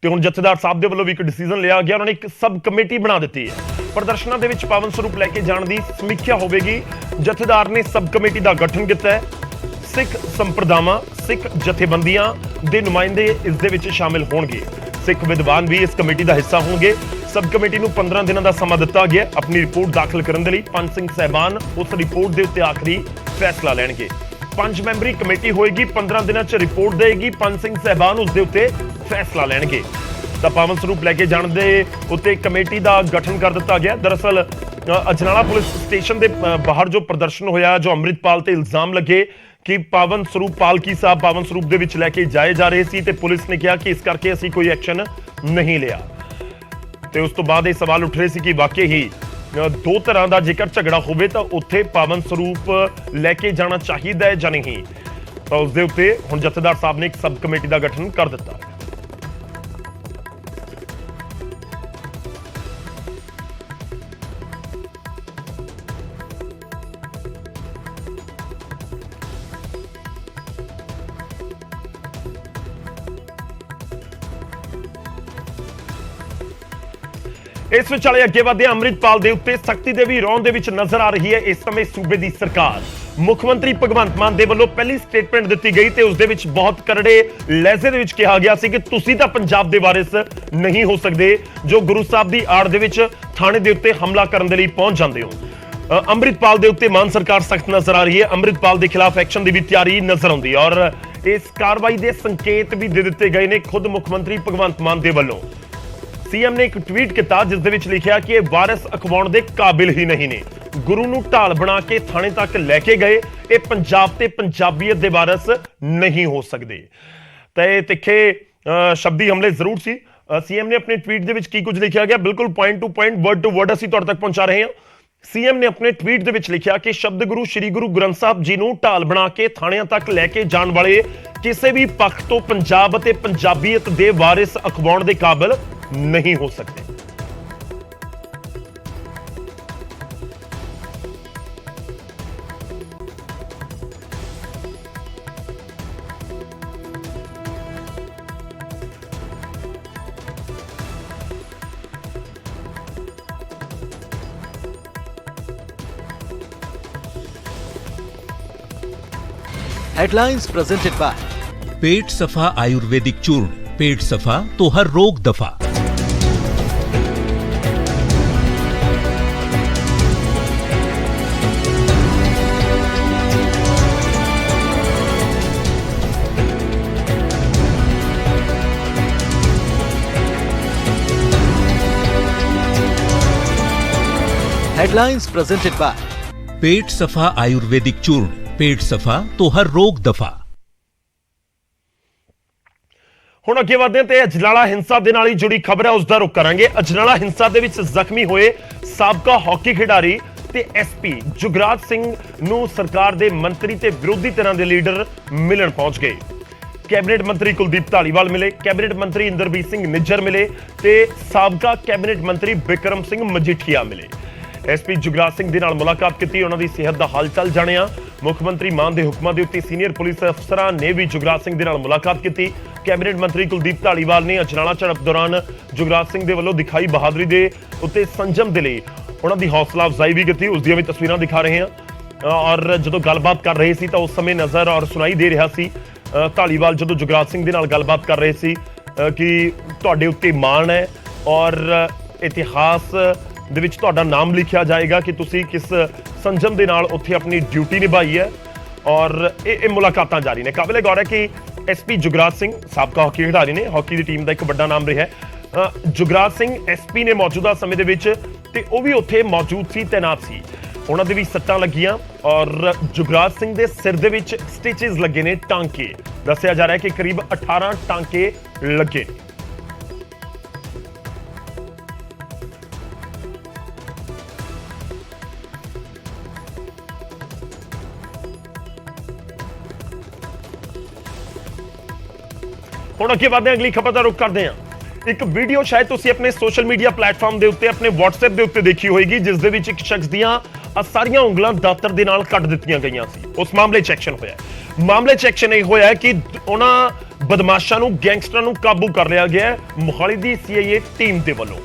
ਤੇ ਹੁਣ ਜਥੇਦਾਰ ਸਾਹਿਬ ਦੇ ਵੱਲੋਂ ਵੀ ਇੱਕ ਡਿਸੀਜਨ ਲਿਆ ਗਿਆ। ਉਹਨਾਂ ਨੇ ਇੱਕ ਸਬ ਕਮੇਟੀ ਬਣਾ ਦਿੱਤੀ ਹੈ। ਪ੍ਰਦਰਸ਼ਨਾਂ ਦੇ ਵਿੱਚ ਪਾਵਨ ਸਰੂਪ ਲੈ ਕੇ ਜਾਣ ਦੀ ਸਮੀਖਿਆ ਹੋਵੇਗੀ। ਜਥੇਦਾਰ ਨੇ ਸਬ ਕਮੇਟੀ ਦਾ ਗਠਨ ਕੀਤਾ ਹੈ। ਸਿੱਖ ਸੰਪਰਦਾਵਾਂ, ਸਿੱਖ ਜਥੇਬੰਦੀਆਂ ਦੇ ਨੁਮਾਇੰਦੇ ਇਸ ਦੇ ਵਿੱਚ ਸ਼ਾਮਿਲ ਹੋਣਗੇ। ਸਿੱਖ ਵਿਦਵਾਨ ਵੀ ਇਸ ਕਮੇਟੀ ਦਾ ਹਿੱਸਾ ਹੋਣਗੇ। ਸਬ ਕਮੇਟੀ ਨੂੰ 15 ਦਿਨਾਂ ਦਾ ਸਮਾਂ ਦਿੱਤਾ ਗਿਆ ਆਪਣੀ ਰਿਪੋਰਟ ਦਾਖਲ ਕਰਨ ਦੇ ਲਈ। ਪੰਜ ਸਿੰਘ ਸਾਹਿਬਾਨ ਉਸ ਰਿਪੋਰਟ ਦੇ ਉੱਤੇ ਆਖਰੀ ਫੈਸਲਾ ਲੈਣਗੇ। 5 ਮੈਂਬਰੀ ਕਮੇਟੀ ਹੋਏਗੀ, 15 ਦਿਨਾਂ 'ਚ ਰਿਪੋਰਟ ਦੇਗੀ। ਪੰਜ ਸਿੰਘ ਸਾਹਿਬਾਨ ਉਸ ਦੇ ਉੱਤੇ ਫੈਸਲਾ ਲੈਣਗੇ। ਤਾਂ ਪਾਵਨ ਸਰੂਪ ਲੈ ਕੇ ਜਾਣ ਦੇ ਉੱਤੇ ਕਮੇਟੀ ਦਾ ਗਠਨ ਕਰ ਦਿੱਤਾ ਗਿਆ। ਦਰਅਸਲ ਅਜਨਾਲਾ ਪੁਲਿਸ ਸਟੇਸ਼ਨ ਦੇ ਬਾਹਰ ਜੋ ਪ੍ਰਦਰਸ਼ਨ ਹੋਇਆ, ਜੋ ਅੰਮ੍ਰਿਤਪਾਲ ਤੇ ਇਲਜ਼ਾਮ ਲੱਗੇ ਕਿ ਪਾਵਨ ਸਰੂਪ ਪਾਲਕੀ ਸਾਹਿਬ ਪਾਵਨ ਸਰੂਪ ਦੇ ਵਿੱਚ ਲੈ ਕੇ ਜਾਏ ਜਾ ਰਹੇ ਸੀ ਤੇ ਪੁਲਿਸ ਨੇ ਕਿਹਾ ਕਿ ਇਸ ਕਰਕੇ ਅਸੀਂ ਕੋਈ ਐਕਸ਼ਨ ਨਹੀਂ ਲਿਆ। ਤੇ ਉਸ ਤੋਂ ਬਾਅਦ ਇਹ ਸਵਾਲ ਉੱਠ ਰਹੇ ਸੀ ਕਿ ਵਾਕਈ ਹੀ ਦੋ ਤਰ੍ਹਾਂ ਦਾ ਜੇਕਰ ਝਗੜਾ ਹੋਵੇ ਤਾਂ ਉੱਥੇ ਪਾਵਨ ਸਰੂਪ ਲੈ ਕੇ ਜਾਣਾ ਚਾਹੀਦਾ ਹੈ ਜਾਂ ਨਹੀਂ। ਤਾਂ ਉਸ ਦੇ ਉੱਤੇ ਹੁਣ ਜਥੇਦਾਰ ਸਾਹਿਬ ਨੇ ਇੱਕ ਸਬ ਕਮੇਟੀ ਦਾ ਗਠਨ ਕਰ ਦਿੱਤਾ ਹੈ। ਇਸ ਵਿਚਾਲੇ ਅੱਗੇ ਵਧਦੇ ਅੰਮ੍ਰਿਤਪਾਲ ਦੇ ਉੱਤੇ ਸਖਤੀ ਦੇ ਵੀ ਰੌਂਦ ਦੇ ਵਿੱਚ ਨਜ਼ਰ ਆ ਰਹੀ ਹੈ ਇਸ ਸਮੇਂ ਸੂਬੇ ਦੀ ਸਰਕਾਰ। ਮੁੱਖ ਮੰਤਰੀ ਭਗਵੰਤ ਮਾਨ ਦੇ ਵੱਲੋਂ ਪਹਿਲੀ ਸਟੇਟਮੈਂਟ ਦਿੱਤੀ ਗਈ ਤੇ ਉਸ ਦੇ ਵਿੱਚ ਬਹੁਤ ਕਰੜੇ ਲਹਿਜ਼ੇ ਦੇ ਵਿੱਚ ਕਿਹਾ ਗਿਆ ਸੀ ਕਿ ਤੁਸੀਂ ਤਾਂ ਪੰਜਾਬ ਦੇ ਵਾਰਿਸ ਨਹੀਂ ਹੋ ਸਕਦੇ ਜੋ ਗੁਰੂ ਸਾਹਿਬ ਦੀ ਆੜ ਦੇ ਵਿੱਚ ਥਾਣੇ ਦੇ ਉੱਤੇ ਹਮਲਾ ਕਰਨ ਦੇ ਲਈ ਪਹੁੰਚ ਜਾਂਦੇ ਹੋ। ਅੰਮ੍ਰਿਤਪਾਲ ਦੇ ਉੱਤੇ ਮਾਨ ਸਰਕਾਰ ਸਖਤ ਨਜ਼ਰ ਆ ਰਹੀ ਹੈ। ਅੰਮ੍ਰਿਤਪਾਲ ਦੇ ਖਿਲਾਫ ਐਕਸ਼ਨ ਦੀ ਵੀ ਤਿਆਰੀ ਨਜ਼ਰ ਆਉਂਦੀ ਹੈ ਔਰ ਇਸ ਕਾਰਵਾਈ ਦੇ ਸੰਕੇਤ ਵੀ ਦੇ ਦਿੱਤੇ ਗਏ ਨੇ ਖੁਦ ਮੁੱਖ ਮੰਤਰੀ ਭਗਵੰਤ ਮਾਨ ਦੇ ਵੱਲੋਂ। ਸੀਐਮ ਨੇ ਇੱਕ ਟਵੀਟ ਕੀਤਾ ਜਿਸ ਦੇ ਵਿੱਚ ਲਿਖਿਆ ਕਿ ਇਹ ਵਾਰਿਸ ਅਖਵਾਉਣ ਦੇ ਕਾਬਿਲ ਹੀ ਨਹੀਂ ਨੇ, ਗੁਰੂ ਨੂੰ ਢਾਲ ਬਣਾ ਕੇ ਥਾਣੇ ਤੱਕ ਲੈ ਕੇ ਗਏ, ਇਹ ਪੰਜਾਬ ਤੇ ਪੰਜਾਬੀਅਤ ਦੇ ਵਾਰਿਸ ਨਹੀਂ ਹੋ ਸਕਦੇ। ਤਾਂ ਇਹ ਤਿੱਖੇ ਸ਼ਬਦੀ ਹਮਲੇ ਜ਼ਰੂਰ ਸੀ। ਸੀਐਮ ਨੇ ਆਪਣੇ ਟਵੀਟ ਦੇ ਵਿੱਚ ਕੀ ਕੁਝ ਲਿਖਿਆ ਗਿਆ ਬਿਲਕੁਲ point to point word to word ਅਸੀਂ ਤੁਹਾਡੇ ਤੱਕ ਪਹੁੰਚਾ ਰਹੇ ਹਾਂ। ਸੀਐਮ ਨੇ ਆਪਣੇ ਟਵੀਟ ਦੇ ਵਿੱਚ ਲਿਖਿਆ ਕਿ ਸ਼ਬਦ ਗੁਰੂ ਸ੍ਰੀ ਗੁਰੂ ਗ੍ਰੰਥ ਸਾਹਿਬ ਜੀ ਨੂੰ ਢਾਲ ਬਣਾ ਕੇ ਥਾਣਿਆਂ ਤੱਕ ਲੈ ਕੇ ਜਾਣ ਵਾਲੇ ਕਿਸੇ ਵੀ ਪੱਖ ਤੋਂ ਪੰਜਾਬ ਅਤੇ ਪੰਜਾਬੀਅਤ ਦੇ ਵਾਰਿਸ ਅਖਵਾਉਣ ਦੇ ਕਾਬਿਲ ਨਹੀਂ ਹੋ ਸਕਦੇ। हेडलाइंस प्रेजेंटेड बाय पेट सफा आयुर्वेदिक चूर्ण, पेट सफा तो हर रोग दफा। हेडलाइंस प्रेजेंटेड बाय पेट सफा आयुर्वेदिक चूर्ण, पेट सफा तो हर रोग दफा। ਹੁਣ ਅੱਗੇ ਵਧਦੇ ਤੇ ਅਜਨਾਲਾ ਹਿੰਸਾ ਦੇ ਨਾਲ ਹੀ ਜੁੜੀ ਖਬਰ ਹੈ ਉਸ ਦਾ ਰੁਖ ਕਰਾਂਗੇ। ਅਜਨਾਲਾ ਹਿੰਸਾ ਦੇ ਵਿੱਚ ਜ਼ਖਮੀ ਹੋਏ ਸਾਬਕਾ ਹਾਕੀ ਖਿਡਾਰੀ ਤੇ ਐਸਪੀ ਜੁਗਰਾਜ ਸਿੰਘ ਨੂੰ ਸਰਕਾਰ ਦੇ ਮੰਤਰੀ ਤੇ ਵਿਰੋਧੀ ਧਿਰਾਂ ਦੇ ਲੀਡਰ ਮਿਲਣ ਪਹੁੰਚ ਗਏ। ਕੈਬਨਿਟ ਮੰਤਰੀ ਕੁਲਦੀਪ ਧਾਲੀਵਾਲ ਮਿਲੇ, ਕੈਬਨਿਟ ਮੰਤਰੀ ਇੰਦਰਬੀਰ ਸਿੰਘ ਨਿੱਜਰ ਮਿਲੇ ਤੇ ਸਾਬਕਾ ਕੈਬਨਿਟ ਮੰਤਰੀ ਬਿਕਰਮ ਸਿੰਘ ਮਜੀਠੀਆ ਮਿਲੇ। ਐਸਪੀ ਜੁਗਰਾਜ ਸਿੰਘ ਦੇ ਨਾਲ ਮੁਲਾਕਾਤ ਕੀਤੀ, ਉਹਨਾਂ ਦੀ ਸਿਹਤ ਦਾ ਹਾਲ ਚਾਲ ਜਾਣਿਆ। ਮੁੱਖ ਮੰਤਰੀ ਮਾਨ ਦੇ ਹੁਕਮਾਂ ਦੇ ਉੱਤੇ ਸੀਨੀਅਰ ਪੁਲਿਸ ਅਫਸਰਾਂ ਨੇ ਵੀ ਜੁਗਰਾਜ ਸਿੰਘ ਦੇ ਨਾਲ ਮੁਲਾਕਾਤ ਕੀਤੀ। ਕੈਬਨਿਟ ਮੰਤਰੀ ਕੁਲਦੀਪ ਧਾਲੀਵਾਲ ਨੇ ਅਜਨਾਲਾ ਝੜਪ ਦੌਰਾਨ ਜੁਗਰਾਜ ਸਿੰਘ ਦੇ ਵੱਲੋਂ ਦਿਖਾਈ ਬਹਾਦਰੀ ਦੇ ਉੱਤੇ ਸੰਜਮ ਦੇ ਲਈ ਉਹਨਾਂ ਦੀ ਹੌਸਲਾ ਅਫਜ਼ਾਈ ਵੀ ਕੀਤੀ। ਉਸ ਦੀਆਂ ਵੀ ਤਸਵੀਰਾਂ ਦਿਖਾ ਰਹੇ ਹਾਂ ਔਰ ਜਦੋਂ ਗੱਲਬਾਤ ਕਰ ਰਹੇ ਸੀ ਤਾਂ ਉਸ ਸਮੇਂ ਨਜ਼ਰ ਔਰ ਸੁਣਾਈ ਦੇ ਰਿਹਾ ਸੀ ਧਾਲੀਵਾਲ ਜਦੋਂ ਜੁਗਰਾਜ ਸਿੰਘ ਦੇ ਨਾਲ ਗੱਲਬਾਤ ਕਰ ਰਹੇ ਸੀ ਕਿ ਤੁਹਾਡੇ ਉੱਤੇ ਮਾਣ ਹੈ ਔਰ ਇਤਿਹਾਸ ਦੇ ਵਿੱਚ ਤੁਹਾਡਾ ਨਾਮ ਲਿਖਿਆ ਜਾਏਗਾ ਕਿ ਤੁਸੀਂ ਕਿਸ ਸੰਜਮ ਦੇ ਨਾਲ ਉੱਥੇ ਆਪਣੀ ਡਿਊਟੀ ਨਿਭਾਈ ਹੈ ਔਰ ਇਹ ਮੁਲਾਕਾਤਾਂ ਜਾਰੀ ਨੇ। ਕਾਬਿਲੇ ਗੌਰ ਹੈ ਕਿ ਐਸਪੀ ਜੁਗਰਾਜ ਸਿੰਘ ਸਾਬਕਾ ਹਾਕੀ ਖਿਡਾਰੀ ਨੇ, ਹਾਕੀ ਦੀ ਟੀਮ ਦਾ ਇੱਕ ਵੱਡਾ ਨਾਮ ਰਿਹਾ ਹੈ। ਜੁਗਰਾਜ ਸਿੰਘ ਐਸਪੀ ਨੇ ਮੌਜੂਦਾ ਸਮੇਂ ਦੇ ਵਿੱਚ ਤੇ ਉਹ ਵੀ ਉੱਥੇ ਮੌਜੂਦ ਸੀ, ਤੈਨਾਤ ਸੀ। ਉਹਨਾਂ ਦੇ ਵੀ ਸੱਟਾਂ ਲੱਗੀਆਂ ਔਰ ਜੁਗਰਾਜ ਸਿੰਘ ਦੇ ਸਿਰ ਦੇ ਵਿੱਚ ਸਟਿਚਸ ਲੱਗੇ ਨੇ, ਟਾਂਕੇ। ਦੱਸਿਆ ਜਾ ਰਿਹਾ ਹੈ ਕਿ ਕਰੀਬ 18 ਟਾਂਕੇ ਲੱਗੇ। ਹੁਣ ਅੱਗੇ ਵਧਦੇ ਅਗਲੀ ਖਬਰ ਦਾ ਰੁਖ ਕਰਦੇ ਹਾਂ। ਇੱਕ ਵੀਡੀਓ ਸ਼ਾਇਦ ਤੁਸੀਂ ਆਪਣੇ ਸੋਸ਼ਲ ਮੀਡੀਆ ਪਲੇਟਫਾਰਮ ਦੇ ਉੱਤੇ ਆਪਣੇ WhatsApp ਦੇ ਉੱਤੇ ਦੇਖੀ ਹੋਏਗੀ ਜਿਸ ਦੇ ਵਿੱਚ ਇੱਕ ਸ਼ਖਸ ਦੀਆਂ ਸਾਰੀਆਂ ਉਂਗਲਾਂ ਦਾਤਰ ਦੇ ਨਾਲ ਕੱਟ ਦਿੱਤੀਆਂ ਗਈਆਂ ਸੀ। ਉਸ ਮਾਮਲੇ 'ਚ ਐਕਸ਼ਨ ਹੋਇਆ। ਮਾਮਲੇ 'ਚ ਐਕਸ਼ਨ ਇਹ ਹੋਇਆ ਕਿ ਉਹਨਾਂ ਬਦਮਾਸ਼ਾਂ ਨੂੰ, ਗੈਂਗਸਟਰਾਂ ਨੂੰ ਕਾਬੂ ਕਰ ਲਿਆ ਗਿਆ ਮੁਹਾਲੀ ਦੀ CIA ਟੀਮ ਦੇ ਵੱਲੋਂ।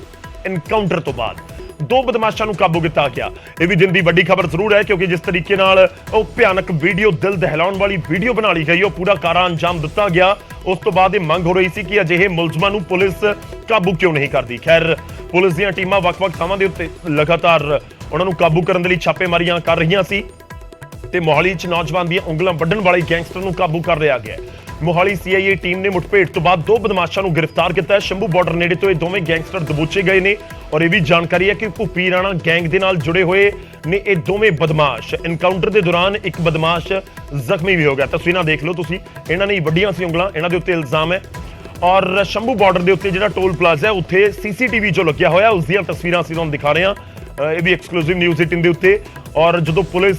ਐਨਕਾਊਂਟਰ ਤੋਂ ਬਾਅਦ 2 ਬਦਮਾਸ਼ਾਂ ਨੂੰ ਕਾਬੂ ਕੀਤਾ ਗਿਆ। ਇਹ ਵੀ ਦਿਨ ਦੀ ਵੱਡੀ ਖਬਰ ਜ਼ਰੂਰ ਹੈ ਕਿਉਂਕਿ ਜਿਸ ਤਰੀਕੇ ਨਾਲ ਉਹ ਭਿਆਨਕ ਵੀਡੀਓ, ਦਿਲ ਦਹਿਲਾਉਣ ਵਾਲੀ ਵੀਡੀਓ ਬਣਾ ਲਈ ਗਈ, ਉਹ ਪੂਰਾ ਕਾਰਾ ਅੰਜਾਮ ਦਿੱਤਾ ਗਿਆ। ਉਸ ਤੋਂ ਬਾਅਦ ਇਹ ਮੰਗ ਹੋ ਰਹੀ ਸੀ ਕਿ ਅਜਿਹੇ ਮੁਲਜ਼ਮਾਂ ਨੂੰ ਪੁਲਿਸ ਕਾਬੂ ਕਿਉਂ ਨਹੀਂ ਕਰਦੀ। ਖੈਰ ਪੁਲਿਸ ਦੀਆਂ ਟੀਮਾਂ ਵੱਖ-ਵੱਖ ਥਾਵਾਂ ਦੇ ਉੱਤੇ ਲਗਾਤਾਰ ਉਹਨਾਂ ਨੂੰ ਕਾਬੂ ਕਰਨ ਦੇ ਲਈ ਛਾਪੇਮਾਰੀਆਂ ਕਰ ਰਹੀਆਂ ਸੀ ਤੇ ਮੋਹਾਲੀ 'ਚ ਨੌਜਵਾਨ ਦੀਆਂ ਉਂਗਲਾਂ ਵੱਢਣ ਵਾਲੇ ਗੈਂਗਸਟਰ ਨੂੰ ਕਾਬੂ ਕਰ ਲਿਆ ਗਿਆ। ਮੋਹਾਲੀ CIA ਟੀਮ ਨੇ ਮੁਠਭੇੜ ਤੋਂ ਬਾਅਦ 2 ਬਦਮਾਸ਼ਾਂ ਨੂੰ ਗ੍ਰਿਫਤਾਰ ਕੀਤਾ ਹੈ। ਸ਼ੰਭੂ ਬਾਰਡਰ ਨੇੜੇ ਤੋਂ ਇਹ ਦੋਵੇਂ ਗੈਂਗਸਟਰ ਦਬੋਚੇ ਗਏ ਨੇ ਔਰ ਇਹ ਵੀ ਜਾਣਕਾਰੀ ਹੈ ਕਿ ਭੁੱਪੀ ਰਾਣਾ ਗੈਂਗ ਦੇ ਨਾਲ ਜੁੜੇ ਹੋਏ ਨੇ ਇਹ ਦੋਵੇਂ ਬਦਮਾਸ਼। ਐਨਕਾਊਂਟਰ ਦੇ ਦੌਰਾਨ ਇੱਕ ਬਦਮਾਸ਼ ਜ਼ਖਮੀ ਵੀ ਹੋ ਗਿਆ। ਤਸਵੀਰਾਂ ਦੇਖ ਲਓ ਤੁਸੀਂ, ਇਹਨਾਂ ਨੇ ਵੱਡੀਆਂ ਸੀ ਉਂਗਲਾਂ, ਇਹਨਾਂ ਦੇ ਉੱਤੇ ਇਲਜ਼ਾਮ ਹੈ। ਔਰ ਸ਼ੰਭੂ ਬਾਰਡਰ ਦੇ ਉੱਤੇ ਜਿਹੜਾ ਟੋਲ ਪਲਾਜ਼ਾ ਹੈ ਉੱਥੇ CCTV ਜੋ ਲੱਗਿਆ ਹੋਇਆ ਉਸ ਦੀਆਂ ਤਸਵੀਰਾਂ ਅਸੀਂ ਤੁਹਾਨੂੰ ਦਿਖਾ ਰਹੇ ਹਾਂ। ਇਹ ਵੀ ਐਕਸਕਲੂਸਿਵ ਨਿਊਜ਼ 18 ਦੇ ਉੱਤੇ। ਔਰ ਜਦੋਂ ਪੁਲਿਸ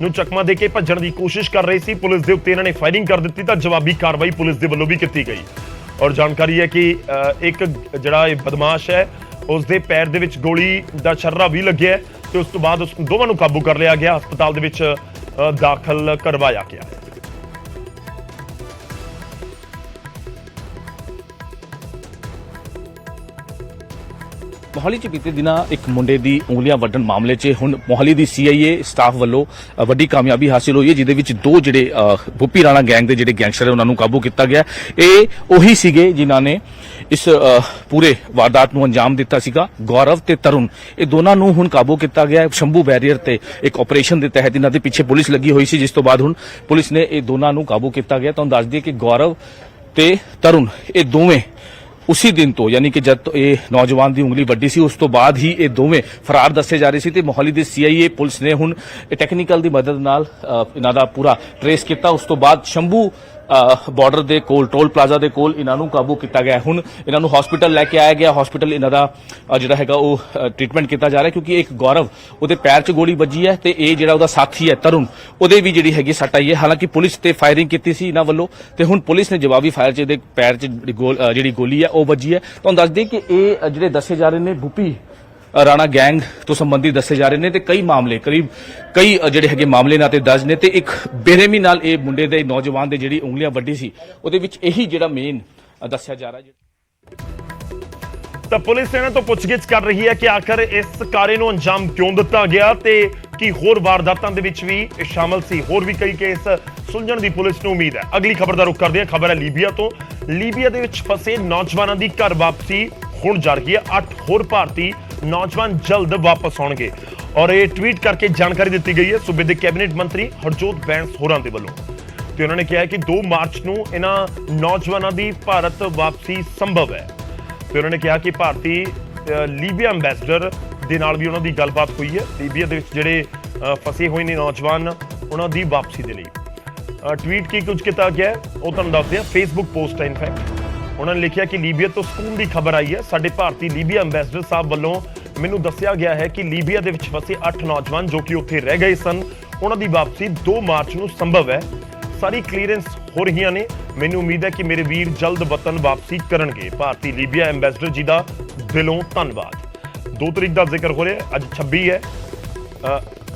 ਨੂੰ ਚਕਮਾ ਦੇ ਕੇ ਭੱਜਣ ਦੀ ਕੋਸ਼ਿਸ਼ ਕਰ ਰਹੀ ਸੀ, ਪੁਲਿਸ ਦੇ ਉੱਤੇ ਇਹਨਾਂ ਨੇ ਫਾਇਰਿੰਗ ਕਰ ਦਿੱਤੀ ਤਾਂ ਜਵਾਬੀ ਕਾਰਵਾਈ ਪੁਲਿਸ ਦੇ ਵੱਲੋਂ ਵੀ ਕੀਤੀ ਗਈ। ਔਰ ਜਾਣਕਾਰੀ ਹੈ ਕਿ ਇੱਕ ਜਿਹੜਾ ਇਹ ਬਦਮਾਸ਼ ਹੈ ਉਸ ਦੇ ਪੈਰ ਦੇ ਵਿੱਚ ਗੋਲੀ ਦਾ ਛर्रा ਵੀ ਲੱਗਿਆ ਤੇ ਉਸ ਤੋਂ ਬਾਅਦ ਉਸ ਦੋਵਾਂ ਨੂੰ ਕਾਬੂ ਕਰ ਲਿਆ ਗਿਆ, ਹਸਪਤਾਲ ਦੇ ਵਿੱਚ ਦਾਖਲ ਕਰਵਾਇਆ ਗਿਆ। ਮੋਹਾਲੀ 'ਚ ਬੀਤੇ ਦਿਨਾਂ ਇੱਕ ਮੁੰਡੇ ਦੀ ਉਂਗਲੀਆਂ ਵੱਢਣ ਮਾਮਲੇ 'ਚ ਹੁਣ ਮੋਹਾਲੀ ਦੀ ਸੀਆਈਏ ਸਟਾਫ ਵੱਲੋਂ ਵੱਡੀ ਕਾਮਯਾਬੀ ਹਾਸਿਲ ਹੋਈ ਹੈ, ਜਿਹਦੇ ਵਿੱਚ ਦੋ ਜਿਹੜੇ ਭੁੱਪੀ ਰਾਣਾ ਗੈਂਗ ਦੇ ਜਿਹੜੇ ਗੈਂਗਸਟਰ ਹੈ ਉਹਨਾਂ ਨੂੰ ਕਾਬੂ ਕੀਤਾ ਗਿਆ। ਇਹ ਉਹੀ ਸੀਗੇ ਜਿਨ੍ਹਾਂ ਨੇ ਇਸ ਪੂਰੇ ਵਾਰਦਾਤ ਨੂੰ ਅੰਜਾਮ ਦਿੱਤਾ ਸੀਗਾ। ਗੌਰਵ ਤੇ ਤਰੁਣ, ਇਹ ਦੋਨਾਂ ਨੂੰ ਹੁਣ ਕਾਬੂ ਕੀਤਾ ਗਿਆ। ਸ਼ੰਭੂ ਬੈਰੀਅਰ ਤੇ ਇੱਕ ਆਪਰੇਸ਼ਨ ਦੇ ਤਹਿਤ ਇਹਨਾਂ ਦੇ ਪਿੱਛੇ ਪੁਲਿਸ ਲੱਗੀ ਹੋਈ ਸੀ, ਜਿਸ ਤੋਂ ਬਾਅਦ ਹੁਣ ਪੁਲਿਸ ਨੇ ਇਹ ਦੋਨਾਂ ਨੂੰ ਕਾਬੂ ਕੀਤਾ ਗਿਆ। ਤੁਹਾਨੂੰ ਦੱਸ ਦਈਏ ਕਿ ਗੌਰਵ ਤੇ ਤਰੁਣ ਇਹ ਦੋਵੇਂ ਉਸੇ ਦਿਨ ਤੋਂ, ਯਾਨੀ ਕਿ ਜਦ ਇਹ ਨੌਜਵਾਨ ਦੀ ਉਂਗਲੀ ਵੱਡੀ ਸੀ, ਉਸ ਤੋਂ ਬਾਅਦ ਹੀ ਇਹ ਦੋਵੇਂ ਫਰਾਰ ਦੱਸੇ ਜਾ ਰਹੇ ਸੀ ਤੇ ਮੋਹਾਲੀ ਦੇ ਸੀਆਈਏ ਪੁਲਿਸ ਨੇ ਹੁਣ ਟੈਕਨੀਕਲ ਦੀ ਮਦਦ ਨਾਲ ਇਹਨਾਂ ਦਾ ਪੂਰਾ ਟ੍ਰੇਸ ਕੀਤਾ। ਉਸ ਤੋਂ ਬਾਅਦ ਸ਼ੰਭੂ ਬਾਰਡਰ ਦੇ ਕੋਲ, ਟੋਲ ਪਲਾਜ਼ਾ ਦੇ ਕੋਲ ਇਹਨਾਂ ਨੂੰ ਕਾਬੂ ਕੀਤਾ ਗਿਆ। ਹੁਣ ਇਹਨਾਂ ਨੂੰ ਹਸਪੀਟਲ ਲੈ ਕੇ ਆਇਆ ਗਿਆ। ਹਸਪੀਟਲ ਇਹਨਾਂ ਦਾ ਜਿਹੜਾ ਹੈਗਾ ਉਹ ਟ੍ਰੀਟਮੈਂਟ ਕੀਤਾ ਜਾ ਰਿਹਾ, ਕਿਉਂਕਿ ਇੱਕ ਗੌਰਵ ਉਹਦੇ ਪੈਰ 'ਚ ਗੋਲੀ ਵੱਜੀ ਹੈ ਤੇ ਇਹ ਜਿਹੜਾ ਉਹਦਾ ਸਾਥੀ ਹੈ ਤਰੁਣ, ਉਹਦੇ ਵੀ ਜਿਹੜੀ ਹੈਗੀ ਸੱਟ ਆਈ ਹੈ। ਹਾਲਾਂਕਿ ਪੁਲਿਸ ਤੇ ਫਾਇਰਿੰਗ ਕੀਤੀ ਸੀ ਇਹਨਾਂ ਵੱਲੋਂ ਤੇ ਹੁਣ ਪੁਲਿਸ ਨੇ ਜਵਾਬੀ ਫਾਇਰ 'ਚ ਇਹਦੇ ਪੈਰ 'ਚ ਜਿਹੜੀ ਗੋਲੀ ਹੈ ਉਹ ਵੱਜੀ ਹੈ। ਤੁਹਾਨੂੰ ਦੱਸ ਦਈਏ ਕਿ ਇਹ ਜਿਹੜੇ ਦੱਸੇ ਜਾ ਰਹੇ ਨੇ ਭੁੱਪੀ ਰਾਣਾ ਗੈਂਗ ਤੋਂ ਸੰਬੰਧੀ ਦੱਸੇ ਜਾ ਰਹੇ ਨੇ ਤੇ ਕਈ ਮਾਮਲੇ ਕਈ ਜਿਹੜੇ ਹੈਗੇ ਮਾਮਲੇ ਨਾਲ ਤੇ ਦਰਜ ਨੇ ਤੇ ਇੱਕ ਬੇਰਹਿਮੀ ਨਾਲ ਇਹ ਮੁੰਡੇ ਦੇ ਨੌਜਵਾਨ ਦੇ ਜਿਹੜੀ ਉਂਗਲੀਆਂ ਵੱਡੀ ਸੀ ਉਹਦੇ ਵਿੱਚ ਇਹੀ ਜਿਹੜਾ ਮੇਨ ਦੱਸਿਆ ਜਾ ਰਿਹਾ। ਤਾਂ ਪੁਲਿਸ ਇਹਨਾਂ ਤੋਂ ਪੁੱਛਗਿੱਛ ਕਰ ਰਹੀ ਹੈ ਕਿ ਆਖਰ ਇਸ ਕਾਰੇ ਨੂੰ ਅੰਜਾਮ ਕਿਉਂ ਦਿੱਤਾ ਗਿਆ ਤੇ ਕੀ ਹੋਰ ਵਾਰਦਾਤਾਂ ਦੇ ਵਿੱਚ ਵੀ ਇਹ ਸ਼ਾਮਲ ਸੀ। ਹੋਰ ਵੀ ਕਈ ਕੇਸ ਸੁਲਝਣ ਦੀ ਪੁਲਿਸ ਨੂੰ ਉਮੀਦ ਹੈ। ਅਗਲੀ ਖਬਰ ਦਾ ਰੁਖ ਕਰਦੇ ਹਾਂ। ਖਬਰ ਹੈ ਲੀਬੀਆ ਤੋਂ। ਲੀਬੀਆ ਦੇ ਵਿੱਚ ਫਸੇ ਨੌਜਵਾਨਾਂ ਦੀ ਘਰ ਵਾਪਸੀ ਹੁਣ ਜਾ ਰਹੀ ਹੈ। 8 ਹੋਰ ਭਾਰਤੀ ਨੌਜਵਾਨ ਜਲਦ ਵਾਪਸ ਆਉਣਗੇ ਔਰ ਇਹ ਟਵੀਟ ਕਰਕੇ ਜਾਣਕਾਰੀ ਦਿੱਤੀ ਗਈ ਹੈ ਸੂਬੇ ਦੇ ਕੈਬਨਿਟ ਮੰਤਰੀ ਹਰਜੋਤ ਬੈਂਸ ਹੋਰਾਂ ਦੇ ਵੱਲੋਂ। ਤੇ ਉਹਨਾਂ ਨੇ ਕਿਹਾ ਕਿ 2 ਮਾਰਚ ਨੂੰ ਇਹਨਾਂ ਨੌਜਵਾਨਾਂ ਦੀ ਭਾਰਤ ਵਾਪਸੀ ਸੰਭਵ ਹੈ। ਤੇ ਉਹਨਾਂ ਨੇ ਕਿਹਾ ਕਿ ਭਾਰਤੀ ਲੀਬੀਆ ਐਮਬੈਸਡਰ ਦੇ ਨਾਲ ਵੀ ਉਹਨਾਂ ਦੀ ਗੱਲਬਾਤ ਹੋਈ ਹੈ। ਲੀਬੀਆ ਦੇ ਵਿੱਚ ਜਿਹੜੇ ਫਸੇ ਹੋਏ ਨੇ ਨੌਜਵਾਨ, ਉਹਨਾਂ ਦੀ ਵਾਪਸੀ ਦੇ ਲਈ ਟਵੀਟ ਕੀ ਕੁਝ ਕੀਤਾ ਗਿਆ ਉਹ ਤੁਹਾਨੂੰ ਦੱਸਦੇ ਹਾਂ। ਫੇਸਬੁੱਕ ਪੋਸਟ ਹੈ ਇਨਫੈਕਟ। ਉਹਨਾਂ ਨੇ ਲਿਖਿਆ ਕਿ ਲੀਬੀਆ ਤੋਂ ਸਕੂਨ ਦੀ ਖਬਰ ਆਈ ਹੈ। ਸਾਡੇ ਭਾਰਤੀ ਲੀਬੀਆ ਐਮਬੈਸਡਰ ਸਾਹਿਬ ਵੱਲੋਂ ਮੈਨੂੰ ਦੱਸਿਆ ਗਿਆ ਹੈ ਕਿ ਲੀਬੀਆ ਦੇ ਵਿੱਚ ਫਸੇ 8 ਨੌਜਵਾਨ ਜੋ ਕਿ ਉੱਥੇ ਰਹਿ ਗਏ ਸਨ, ਉਹਨਾਂ ਦੀ ਵਾਪਸੀ 2 ਮਾਰਚ ਨੂੰ ਸੰਭਵ ਹੈ। ਸਾਰੀ ਕਲੀਅਰੈਂਸ ਹੋ ਰਹੀਆਂ ਨੇ। ਮੈਨੂੰ ਉਮੀਦ ਹੈ ਕਿ ਮੇਰੇ ਵੀਰ ਜਲਦ ਵਤਨ ਵਾਪਸੀ ਕਰਨਗੇ। ਭਾਰਤੀ ਲੀਬੀਆ ਐਮਬੈਸਡਰ ਜੀ ਦਾ ਦਿਲੋਂ ਧੰਨਵਾਦ। 2 ਤਰੀਕ ਦਾ ਜ਼ਿਕਰ ਹੋ ਰਿਹਾ, ਅੱਜ 26 ਹੈ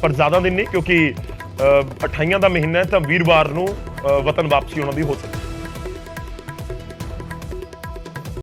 ਪਰ ਜ਼ਿਆਦਾ ਦਿਨ ਨਹੀਂ, ਕਿਉਂਕਿ 28 ਦਾ ਮਹੀਨਾ ਹੈ ਤਾਂ ਵੀਰਵਾਰ ਨੂੰ ਵਤਨ ਵਾਪਸੀ ਉਹਨਾਂ ਦੀ ਹੋ ਸਕਦੀ ਹੈ।